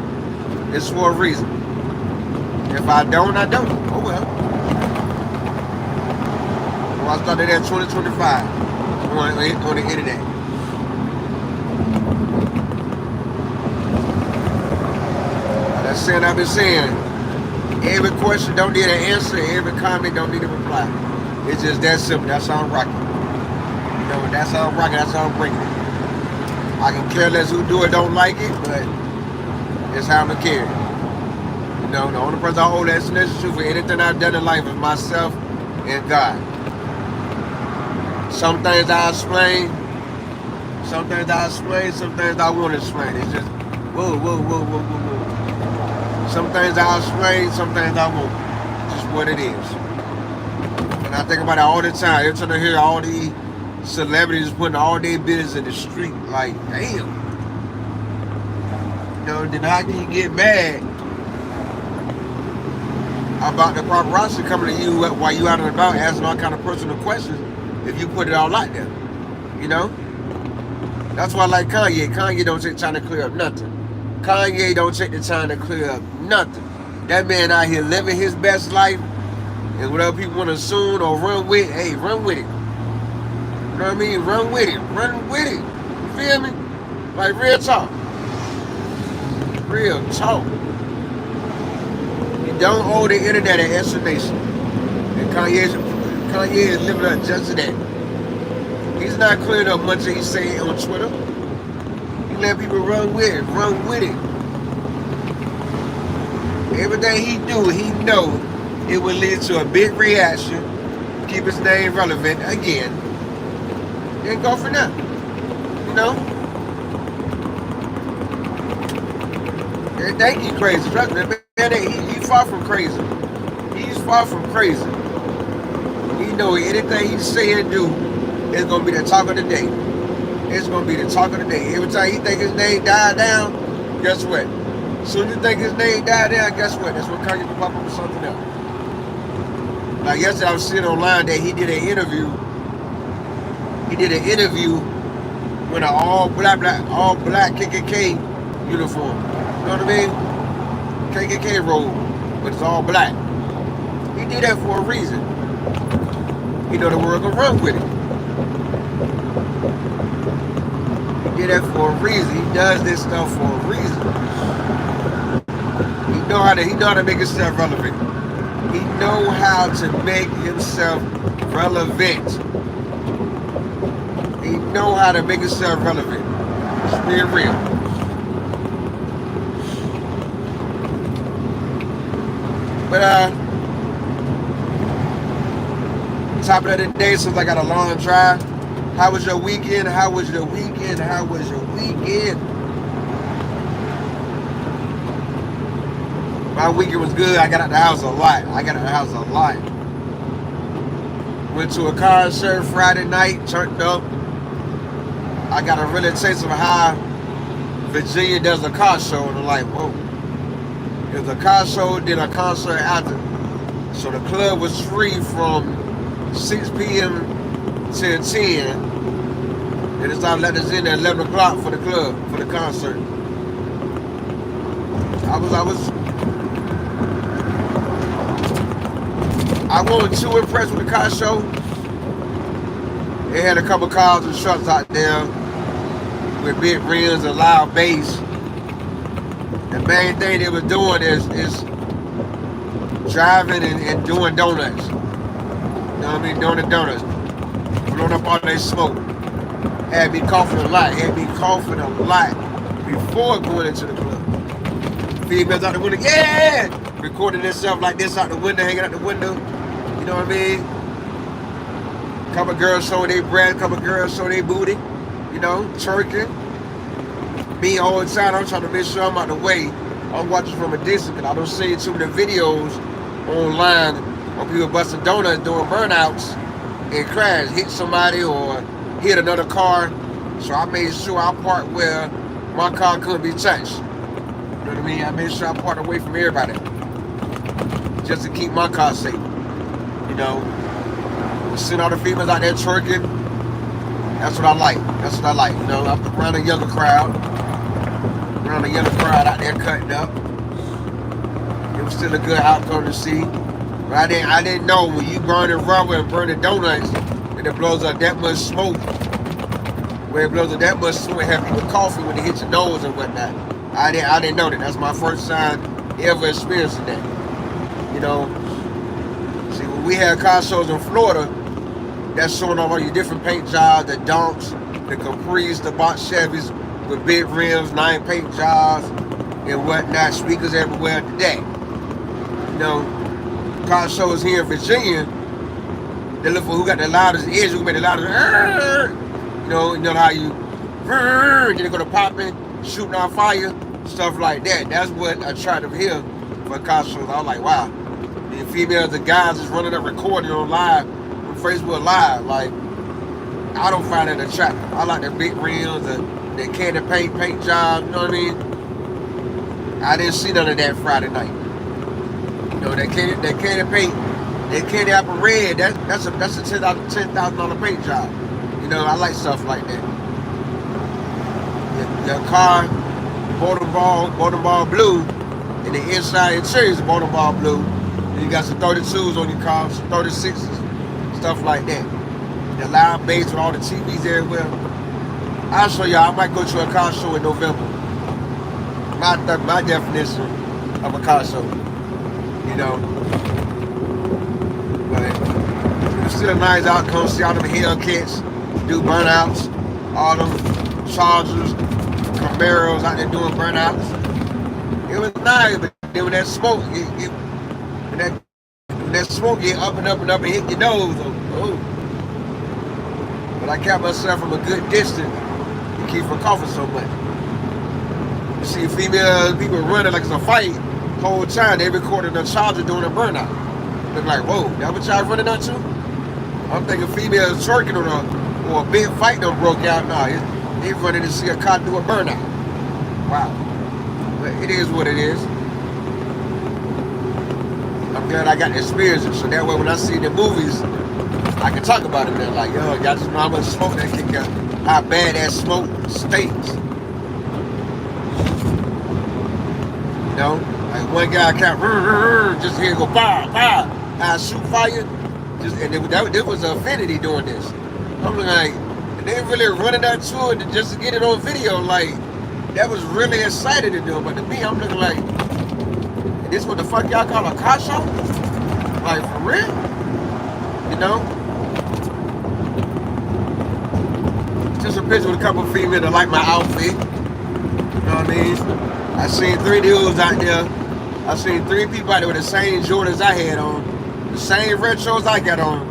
it's for a reason. If I don't, I don't. Oh well. Well, I started at 2025 on the internet. That's saying I've been saying. Every question don't need an answer. Every comment don't need a reply. It's just that simple. That's how I'm rocking. You know, that's how I'm rocking. That's how I'm bringing it. I can care less who do it, don't like it, but it's how I'm going to carry it. You know, the only person I owe that explanation to for anything I've done in life is myself and God. Some things I explain. Some things I explain. Some things I want to explain. It's just, whoa. Some things I'll explain, some things I won't. Just what it is. And I think about it all the time. Every time I hear all these celebrities putting all their business in the street, like, damn. You know, then how can you get mad about the paparazzi coming to you while you out and about asking all kind of personal questions if you put it all out there? You know? That's why I like Kanye. Kanye don't take time to clear up nothing. Kanye don't take the time to clear up nothing. That man out here living his best life, And whatever people want to assume or run with, hey, run with it. You know what I mean? Run with it. Run with it. You feel me? Like real talk. Real talk. You don't owe the internet an explanation. And Kanye is living up just to that. He's not clearing up much of he saying on Twitter. He let people run with it. Run with it. Everything he do, he know it will lead to a big reaction. Keep his name relevant again. Then go for that. You know? They think he crazy. Trust me, man, he's far from crazy. He's far from crazy. He know anything he say and do is gonna be the talk of the day. It's gonna be the talk of the day. Every time he think his name died down, guess what? As soon as you think his name died down, guess what? That's when Kanye can pop up with something else. Like yesterday, I was seeing online that he did an interview. He did an interview with an all black KKK uniform. You know what I mean? KKK robe, but it's all black. He did that for a reason. He know the world can run with it. He did that for a reason. He does this stuff for a reason. He know how to make himself relevant. He know how to make himself relevant. He know how to make himself relevant. Just being real. But top of the day, since I got a long drive. How was your weekend? How was your weekend? How was your weekend? My weekend was good. I got out the house a lot. Went to a concert Friday night, turned up. I got a really taste of how Virginia does a car show, and I'm like, whoa. It was a car show, then a concert after. So the club was free from 6 p.m. till 10. And they started letting us in at 11 o'clock for the club, for the concert. I wasn't too impressed with the car show. They had a couple cars and trucks out there with big rims and loud bass. The main thing they were doing is driving and doing donuts. You know what I mean? Doing the donuts. Blowing up all that smoke. Had me coughing a lot. Before going into the club. Females out the window, yeah! Recording themselves like this out the window, hanging out the window. You know what I mean? Couple girls showing their breasts, couple girls showing their booty. You know, twerking. Me all the time, I'm trying to make sure I'm out the way. I'm watching from a distance because I don't see too many videos online of people busting donuts, doing burnouts, and crash, hit somebody or hit another car. So I made sure I parked where my car couldn't be touched. You know what I mean? I made sure I parked away from everybody. Just to keep my car safe. You know, seeing all the females out there twerking, that's what I like. You know, I'm around a younger crowd. Out there cutting up. It was still a good outcome to see. But I didn't know when you burn the rubber and burn the donuts, and it blows up that much smoke. Where it blows up that much smoke, have people coughing when they hit your nose and whatnot. I didn't know that. That's my first time ever experiencing that. You know, see, when we had car shows in Florida, that's showing off all your different paint jobs, the Donks, the Capris, the box Chevys with big rims, 9 paint jobs, and whatnot, speakers everywhere today. You know, car shows here in Virginia, they look for who got the loudest edge, who made the loudest, you know how you, then they're gonna pop in, shooting on fire, stuff like that. That's what attractive here for car shows. I was like, wow. The females and guys is running up recording on live, on Facebook Live. Like, I don't find it attractive. I like the big rims, the candy paint job, you know what I mean? I didn't see none of that Friday night. You know, that candy paint, that candy apple red, that's a $10,000 paint job. You know, I like stuff like that. The car, bottom ball blue, and the inside interior is bottom ball blue. You got some 32s on your car, some 36s, stuff like that. The loud bass with all the TVs everywhere. I'll show y'all. I might go to a car show in November. My definition of a car show, you know. But it's still a nice outcome. See all them Hellcats do burnouts, all them Chargers, Camaros out there doing burnouts. It was nice, but then when that smoke, when that smoke get up and up and up and hit your nose, oh. But I kept myself from a good distance to keep from coughing so much. You see female people running like it's a fight the whole time. They recorded a Charger doing a burnout. They're like, whoa, that what y'all running up to? I'm thinking females twerking or a big fight done broke out. Nah, they running to see a car do a burnout. Wow. But it is what it is. I'm glad I got the experience, so that way when I see the movies, I can talk about it. They're like, yo, y'all just know how much smoke that kick out, how bad that smoke stinks. You know, like one guy kept just here go fire. I shoot fire. And it was Infinity doing this. I'm like, they really running that to it just to get it on video. Like, that was really excited to do. But to me, I'm looking like, this what the fuck y'all call a car show? Like, for real? You know? Just a picture with a couple of females that like my outfit. You know what I mean? I seen 3 dudes out there. I seen 3 people out there with the same Jordans I had on. The same retros I got on.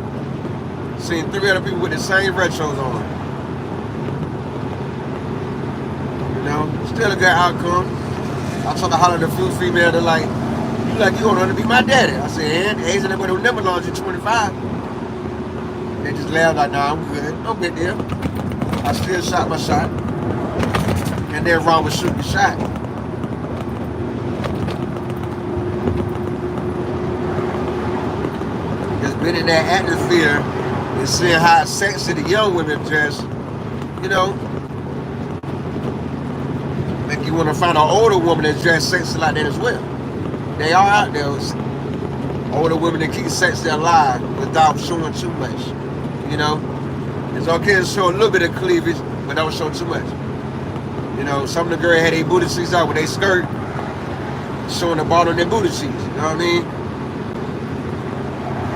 Seen 3 other people with the same retros on. You know? Still a good outcome. I told her holler at a few females that like, you want to be my daddy. I said, and Asian nobody will never launch you 25. They just laughed like, nah, I'm good. No big deal. I still shot my shot. And they're wrong with shooting the shot. Just been in that atmosphere and seeing how sexy the young women dress, you know, make you want to find an older woman that's dressed sexy like that as well. They are out there, older women that keep sexy alive without showing too much, you know. It's okay to show a little bit of cleavage, but don't show too much. You know, some of the girls had their booty cheeks out with their skirt, showing the bottom of their booty cheeks, you know what I mean?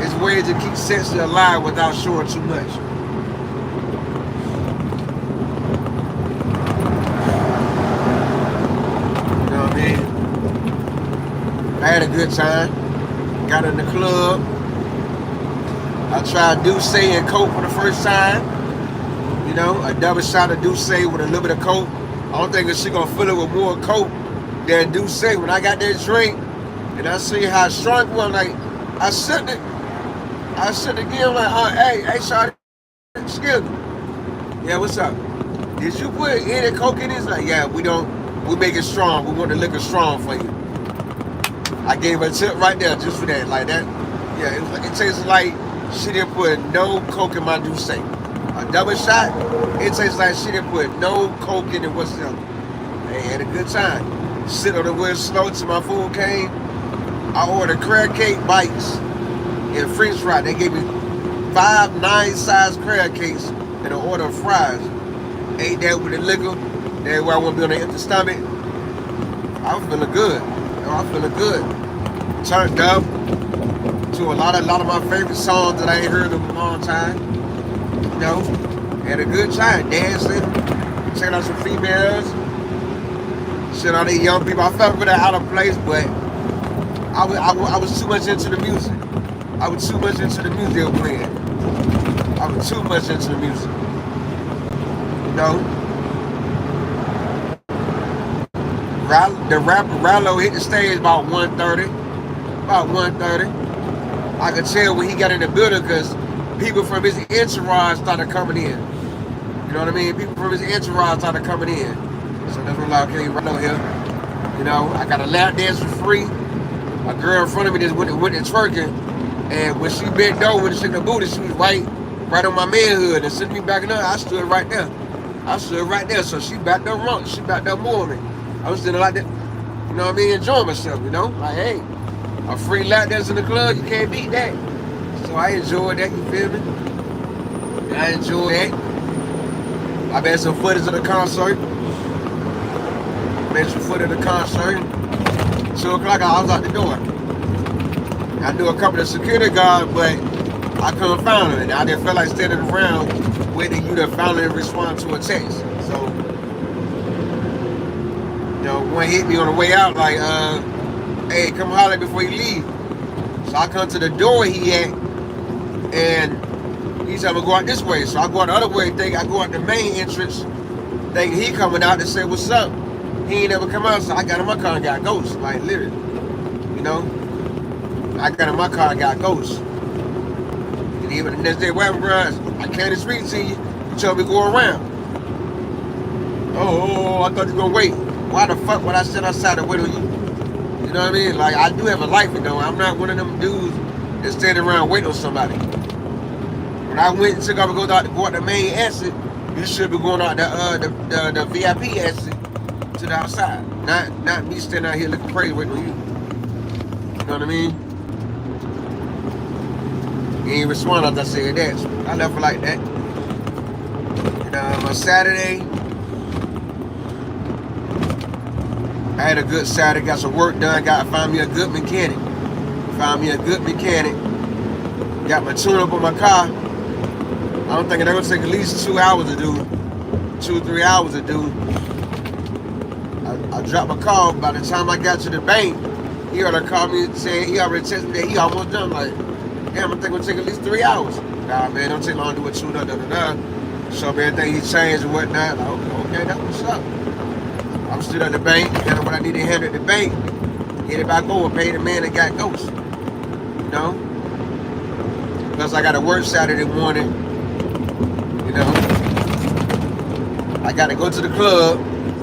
It's ways to keep sexy alive without showing too much. You know what I mean? I had a good time. Got in the club. I tried Douce and Coke for the first time. You know, a double shot of Douce with a little bit of Coke. I don't think she gonna fill it with more Coke than Douce. When I got that drink and I see how strong it was, like, I sipped it again, like, hey, shawty, excuse me. Yeah, what's up? Did you put any Coke in this? Like, yeah, we make it strong. We want the liquor strong for you. I gave her a tip right there just for that. Like that, yeah, it tastes like she didn't put no Coke in my Douce. A double shot, it tastes like she didn't put no Coke in it whatsoever. They had a good time. Sit on the wheel slow till my food came. I ordered crab cake bites and French fries. They gave me 5 9-size crab cakes and an order of fries. Ate that with the liquor. That's why I won't be on an empty stomach. I'm feeling good. I'm feeling good. Turned up to a lot of my favorite songs that I ain't heard in a long time. You know, had a good time dancing, checking out some females, shit on these young people. I felt really out of place, but I was too much into the music. I was too much into the music they were playing. I was too much into the music. You know? The rapper Rallo hit the stage about 1:30. I could tell when he got in the building because people from his entourage started coming in. You know what I mean? People from his entourage started coming in. So that's when I'm like, okay, Rallo here. You know, I got a lap dance for free. A girl in front of me just went and twerking. And when she bent over and shaking her booty, she was right on my manhood and sent me back in there. I stood right there. So she backed up more on me. I was sitting like that, you know what I mean, enjoying myself, you know? Like, hey, A free lap dance in the club, you can't beat that. So I enjoyed that, you feel me? I enjoyed that. I made some footage of the concert. Made some footage of the concert. 2 o'clock, I was out the door. I knew a couple of security guards, but I couldn't find them. And I didn't feel like standing around waiting you to finally respond to a text. So, you know, one hit me on the way out like, hey, come holler before you leave. So I come to the door he at, and he said, I'm gonna go out this way. So I go out the other way, think I go out the main entrance, thinking he coming out to say, what's up? He ain't never come out, so I got in my car and got ghost, like literally, you know? I got in my car and got ghost. And even the next day, what happened, bro? I came to speak to you, you told me to go around. Oh, I thought you were gonna wait. Why the fuck would I sit outside and wait on you? You know what I mean? Like, I do have a life, you know. I'm not one of them dudes that stand around waiting on somebody. When I went and took off and go out the main exit, you should be going out the VIP exit to the outside. Not me standing out here looking crazy waiting on you. You know what I mean? He ain't respond after I said that. So I left her like that. And on Saturday, I had a good Saturday, got some work done, found me a good mechanic. Got my tune up on my car. I'm thinking they're gonna take at least 2 hours to do, 2 or 3 hours to do. I dropped my call. By the time I got to the bank, he already called me saying he already texted me that he almost done. Like, damn, I think it'll take at least 3 hours. Nah, man, don't take long to do a tune up, Show me everything he changed and whatnot. Like, okay, that's what's up. I'm still at the bank, handle what I need to handle at the bank. Get it back over, pay the man that got ghost. You know? Plus I gotta work Saturday morning. You know? I gotta go to the club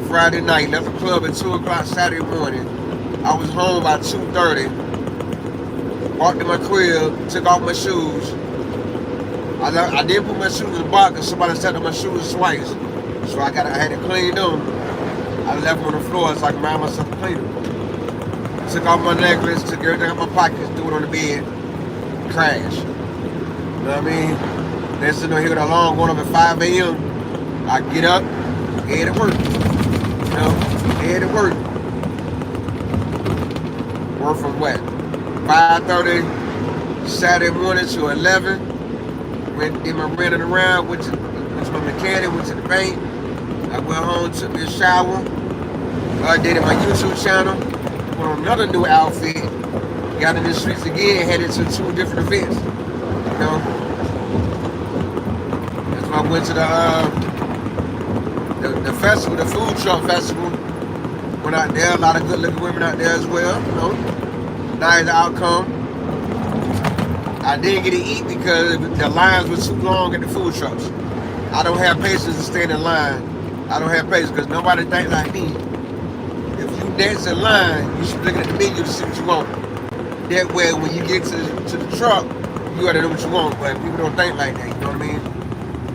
Friday night. Left the club at 2 o'clock Saturday morning. I was home by 2:30. Walked in my crib, took off my shoes. I didn't put my shoes in the box because somebody stepped on my shoes twice. So I had to clean them. I left them on the floor so I could remind myself to clean them. Took off my necklace, took everything out of my pockets, threw it on the bed, crash. You know what I mean? Then sitting here with an alarm going off at 5 a.m. I get up, head to work. You know, head to work. Work from what? 5:30 Saturday morning to 11. Did my running around, went to my mechanic, went to the bank. I went home, took me a shower. I did it my YouTube channel. Put on another new outfit. Got in the streets again, headed to 2 different events. You know? That's why I went to the festival, the food truck festival. Went out there, a lot of good looking women out there as well. You know? Nice outcome. I didn't get to eat because the lines were too long at the food trucks. I don't have patience to stand in line. I don't have patience because nobody thinks like me. If you dance in line, you should look at the menu to see what you want. That way, when you get to the truck, you gotta know what you want. But people don't think like that. You know what I mean?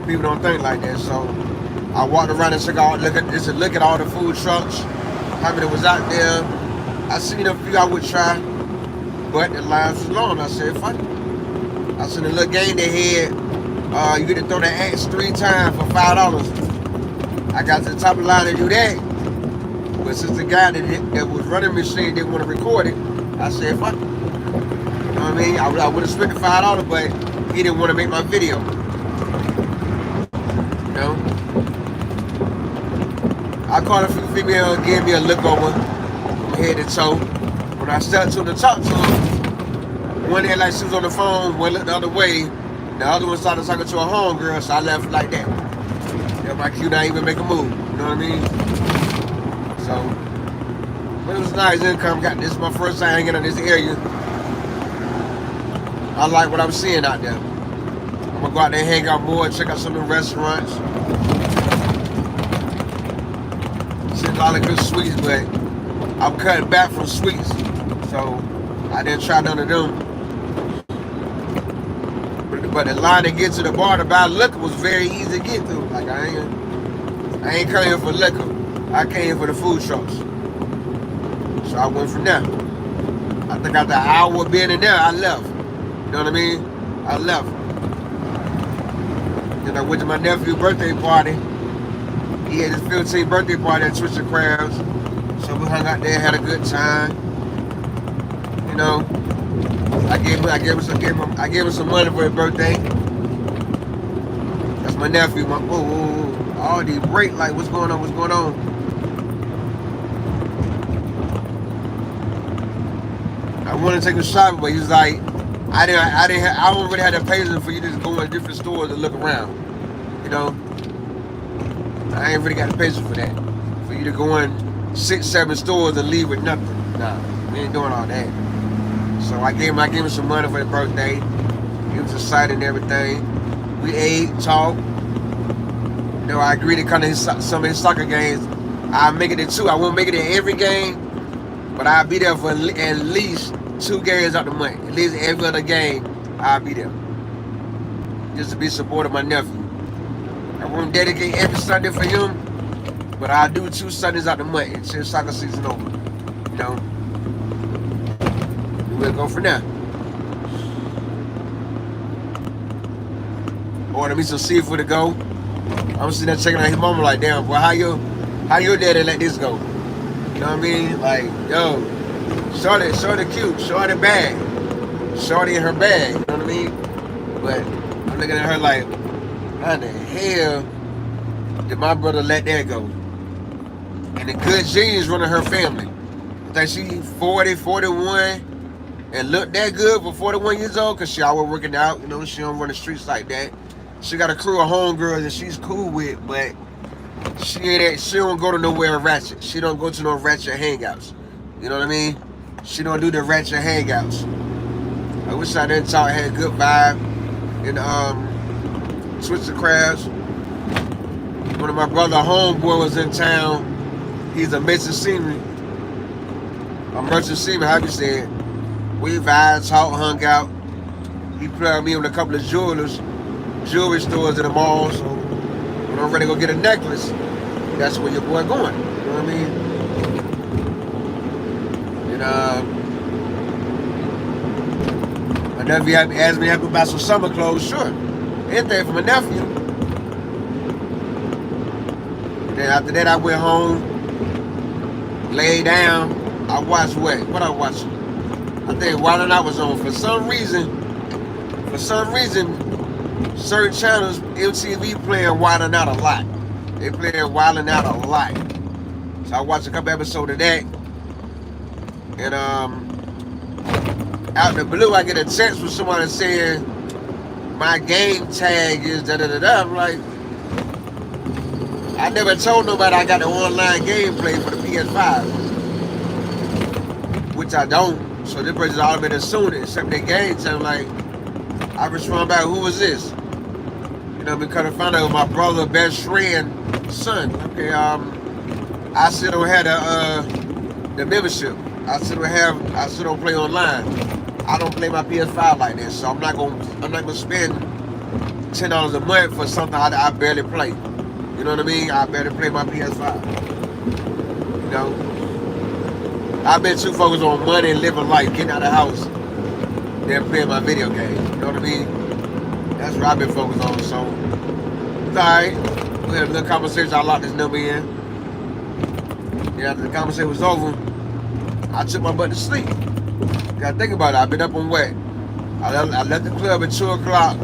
People don't think like that. So I walked around and took out, look at all the food trucks, how many was out there. I seen a few I would try, but the lines was long. I said, fuck it. I seen a little game they had. You get to throw the axe 3 times for $5. I got to the top of the line to do that. But since the guy that was running the machine didn't want to record it, I said, fuck it. You know what I mean? I would have spent the $5, but he didn't want to make my video. You know? I called a few females, gave me a look over from head to toe. When I stepped to the talk to them, one had like she was on the phone, one looked the other way. The other one started talking to a homegirl, so I left like that. Yeah, my cue not even make a move. You know what I mean? So, but it was nice income. This is my first time hanging in this area. I like what I'm seeing out there. I'm gonna go out there and hang out more, check out some of the restaurants. See a lot of good sweets, but I'm cutting back from sweets. So I didn't try none of them. But the line to get to the bar to buy liquor was very easy to get through. Like I ain't coming here for liquor. I came here for the food trucks. So I went from there. I think after an hour of being in there, I left. You know what I mean? I left. Then I went to my nephew's birthday party. He had his 15th birthday party at Twisted Crabs. So we hung out there, had a good time. You know, I gave him some money for his birthday. That's my nephew. All these brake lights. What's going on? What's going on? I wanted to take a shot, but he was like, I don't really have the patience for you to just go in different stores and look around. You know, I ain't really got the patience for that. For you to go in 6-7 stores and leave with nothing. Nah, we ain't doing all that. So I gave him some money for his birthday. He was excited and everything. We ate, talked. You know, I agreed to come to some of his soccer games. I'll make it in 2. I won't make it in every game, but I'll be there for at least 2 games out the month. At least every other game, I'll be there. Just to be supportive of my nephew. I won't dedicate every Sunday for him, but I'll do 2 Sundays out the month until soccer season over. You know? We'll go from there. Order me some seafood to go. I'm sitting there checking out his mama like, damn, boy, how your daddy let this go? You know what I mean? Like, yo, shorty cute, shorty bad. Shorty in her bag, you know what I mean? But I'm looking at her like, how the hell did my brother let that go? And the good genes running her family. I think she 40, 41, and look that good for 41 years old, because she always working out, you know, she don't run the streets like that. She got a crew of homegirls that she's cool with, but she don't go to nowhere ratchet. She don't go to no ratchet hangouts. You know what I mean? She don't do the ratchet hangouts. I wish I didn't talk, had a good vibe in Twisted Crabs. One of my brother homeboy was in town. He's a merchant seaman. A merchant seaman, how you say it? We vibed, talked, hung out. He plugged me with a couple of jewelry stores in the mall. So when I'm ready to go get a necklace, that's where your boy going. You know what I mean? And my nephew asked me if I could buy some summer clothes. Sure, anything for my nephew. And then after that, I went home, laid down. I watched what I watched? I think Wild 'N Out was on. For some reason, certain channels, MTV playing Wild 'N Out a lot. They playing Wild 'N Out a lot. So I watched a couple episodes of that. And out the blue, I get a text from somebody saying my game tag is da-da-da-da. I'm like, I never told nobody I got the online gameplay for the PS5. Which I don't. So this person's automatically assuming it, except their game tag. I'm like, I respond back, who is this? You know, because I found out it was my brother, best friend, son. Okay, I still don't have the membership. I still don't play online. I don't play my PS5 like this, so I'm not gonna spend $10 a month for something I barely play. You know what I mean? I barely play my PS5. You know? I've been too focused on money and living life, getting out of the house, than playing my video game. You know what I mean? That's what I've been focused on. So it's alright. We had a little conversation. I locked this number in. Yeah, after the conversation was over, I took my butt to sleep. Gotta think about it. I've been up on what? I left the club at 2 o'clock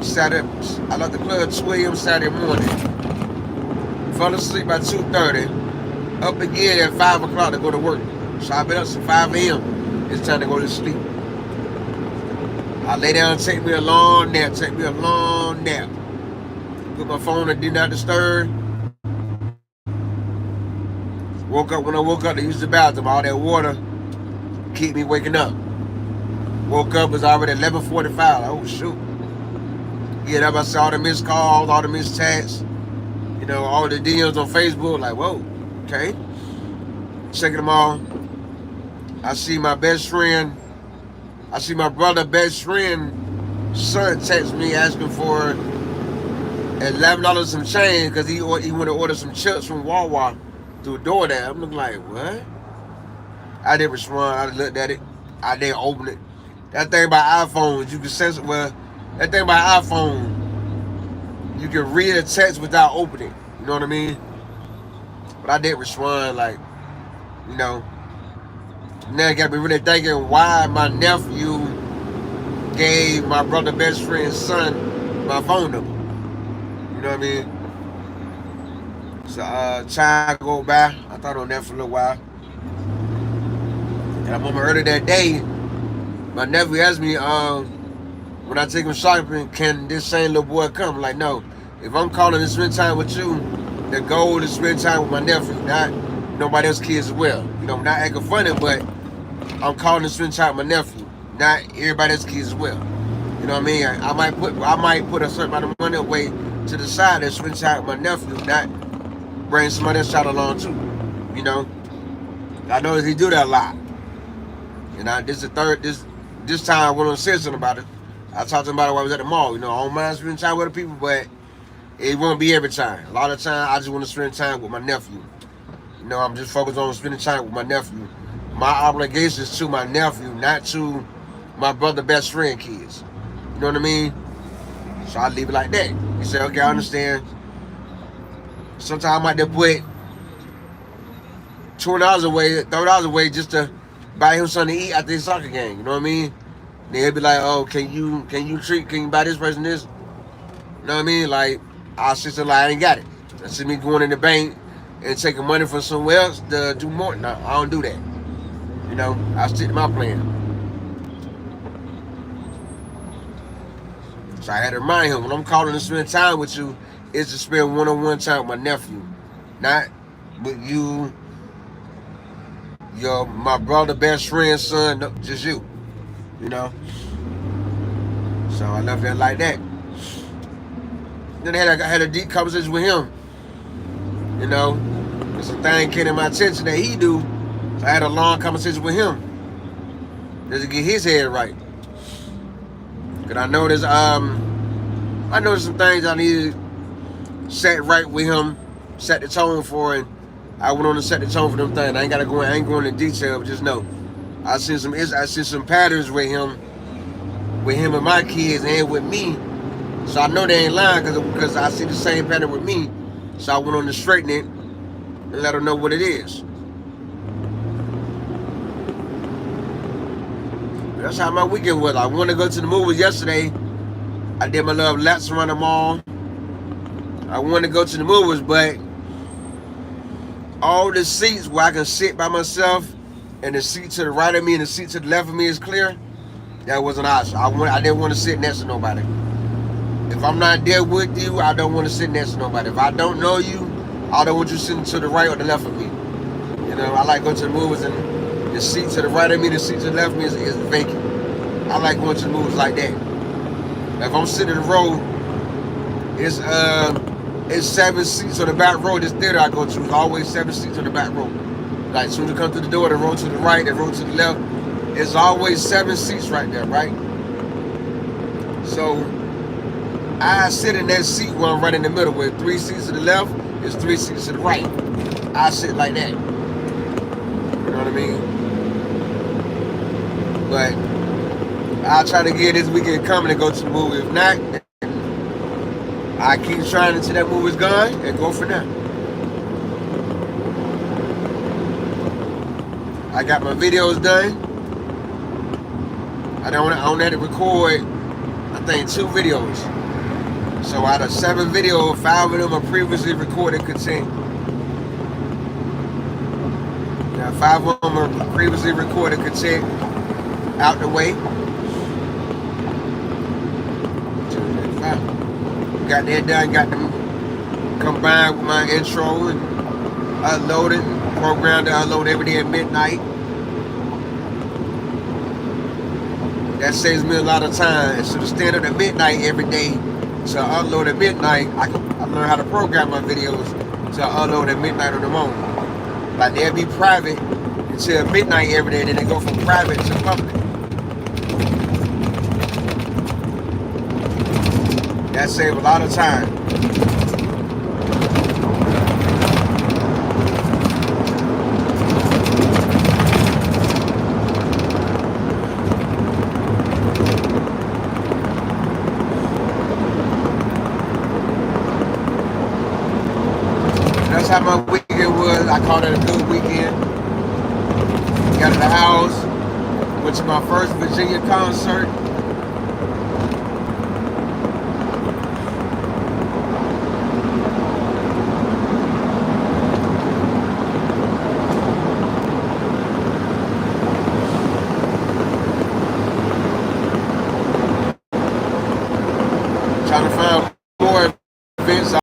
Saturday. I left the club at 2 a.m. Saturday morning. Fell asleep by 2:30. Up again at 5 o'clock to go to work. So I've been up since 5 a.m. It's time to go to sleep. I lay down and take me a long nap. Put my phone on Do Not Disturb. When I woke up to use the bathroom, all that water keep me waking up. Woke up, was already 11:45. Oh shoot. Get up, I saw all the missed calls, all the missed texts, you know, all the DMs on Facebook, like, whoa, okay. Checking them all. I see my brother best friend son text me asking for $11 some change because he want to order some chips from Wawa through DoorDash. I'm looking like, what? I didn't respond. I looked at it. I didn't open it. That thing about iPhones, you can sense it. Well, that thing about iPhone, you can read a text without opening. You know what I mean? But I didn't respond. Like, you know, now I got me really thinking why my nephew gave my brother best friend's son my phone number. You know what I mean? So time go by. I thought on that for a little while. And I remember earlier that day, my nephew asked me, when I take him shopping, can this same little boy come? I'm like, no. If I'm calling to spend time with you, the goal is to spend time with my nephew, not nobody else's kids as well. You know, not acting funny, but I'm calling to spend time with my nephew, not everybody else's kids as well. You know what I mean? I might put a certain amount of money away to the side and spend time with my nephew, not bring somebody else out along too. You know, I noticed he do that a lot. And this time I went on said something about it. I talked to him about it while I was at the mall. You know, I don't mind spending time with other people, but it won't be every time. A lot of times I just want to spend time with my nephew. You know, I'm just focused on spending time with my nephew. My obligations to my nephew, not to my brother best friend kids. You know what I mean? So I leave it like that. He said, okay, I understand. Sometimes I might have put $20 away, $30 away just to buy him something to eat after his soccer game. You know what I mean? Then he'll be like, oh, can you buy this person this? You know what I mean? Like, I'll sit there like I ain't got it. I see me going in the bank and taking money from somewhere else to do more. No, I don't do that. You know, I stick to my plan. So I had to remind him, when I'm calling to spend time with you, is to spend one-on-one time with my nephew. Not with you, my brother, best friend, son, no, just you. You know? So I left that like that. Then I had a deep conversation with him. You know? There's some things came to my attention that he do. So I had a long conversation with him. Just to get his head right. Cause I noticed some things I needed to set right with him, set the tone for, and I went on to set the tone for them things. I ain't going into detail, but just know I see some patterns with him and my kids and with me. So I know they ain't lying because I see the same pattern with me. So I went on to straighten it and let them know what it is. That's how my weekend was. I wanted to go to the movies yesterday. I did my little laps around the mall. I wanted to go to the movies, but all the seats where I can sit by myself and the seat to the right of me and the seat to the left of me is clear, that was an option. I didn't want to sit next to nobody. If I'm not there with you, I don't want to sit next to nobody. If I don't know you, I don't want you sitting to the right or the left of me. You know, I like going to the movies and the seat to the right of me, the seat to the left of me is vacant. I like going to the movies like that. If I'm sitting in the row, it's 7 seats on the back row. This theater I go to is always 7 seats on the back row. Like as soon as you come through the door, the row to the right, the row to the left, it's always 7 seats right there, right? So I sit in that seat where I'm right in the middle, with 3 seats to the left, it's 3 seats to the right. I sit like that. You know what I mean? But I'll try to get this weekend coming and go to the movie. If not, I keep trying until that movie's gone and go for that. I got my videos done. I only had to record, I think, 2 videos. So out of 7 videos, 5 of them are previously recorded content. Now 5 of them are previously recorded content out the way. Got that done, got them combined with my intro and uploaded, programmed to upload every day at midnight. That saves me a lot of time. So to stand up at midnight every day to upload at midnight, I learned how to program my videos to upload at midnight on the morning. Like they'll be private until midnight every day, then they go from private to public. That saves a lot of time. how my weekend was. I called it a good weekend. Got to the house. Went to my first Virginia concert.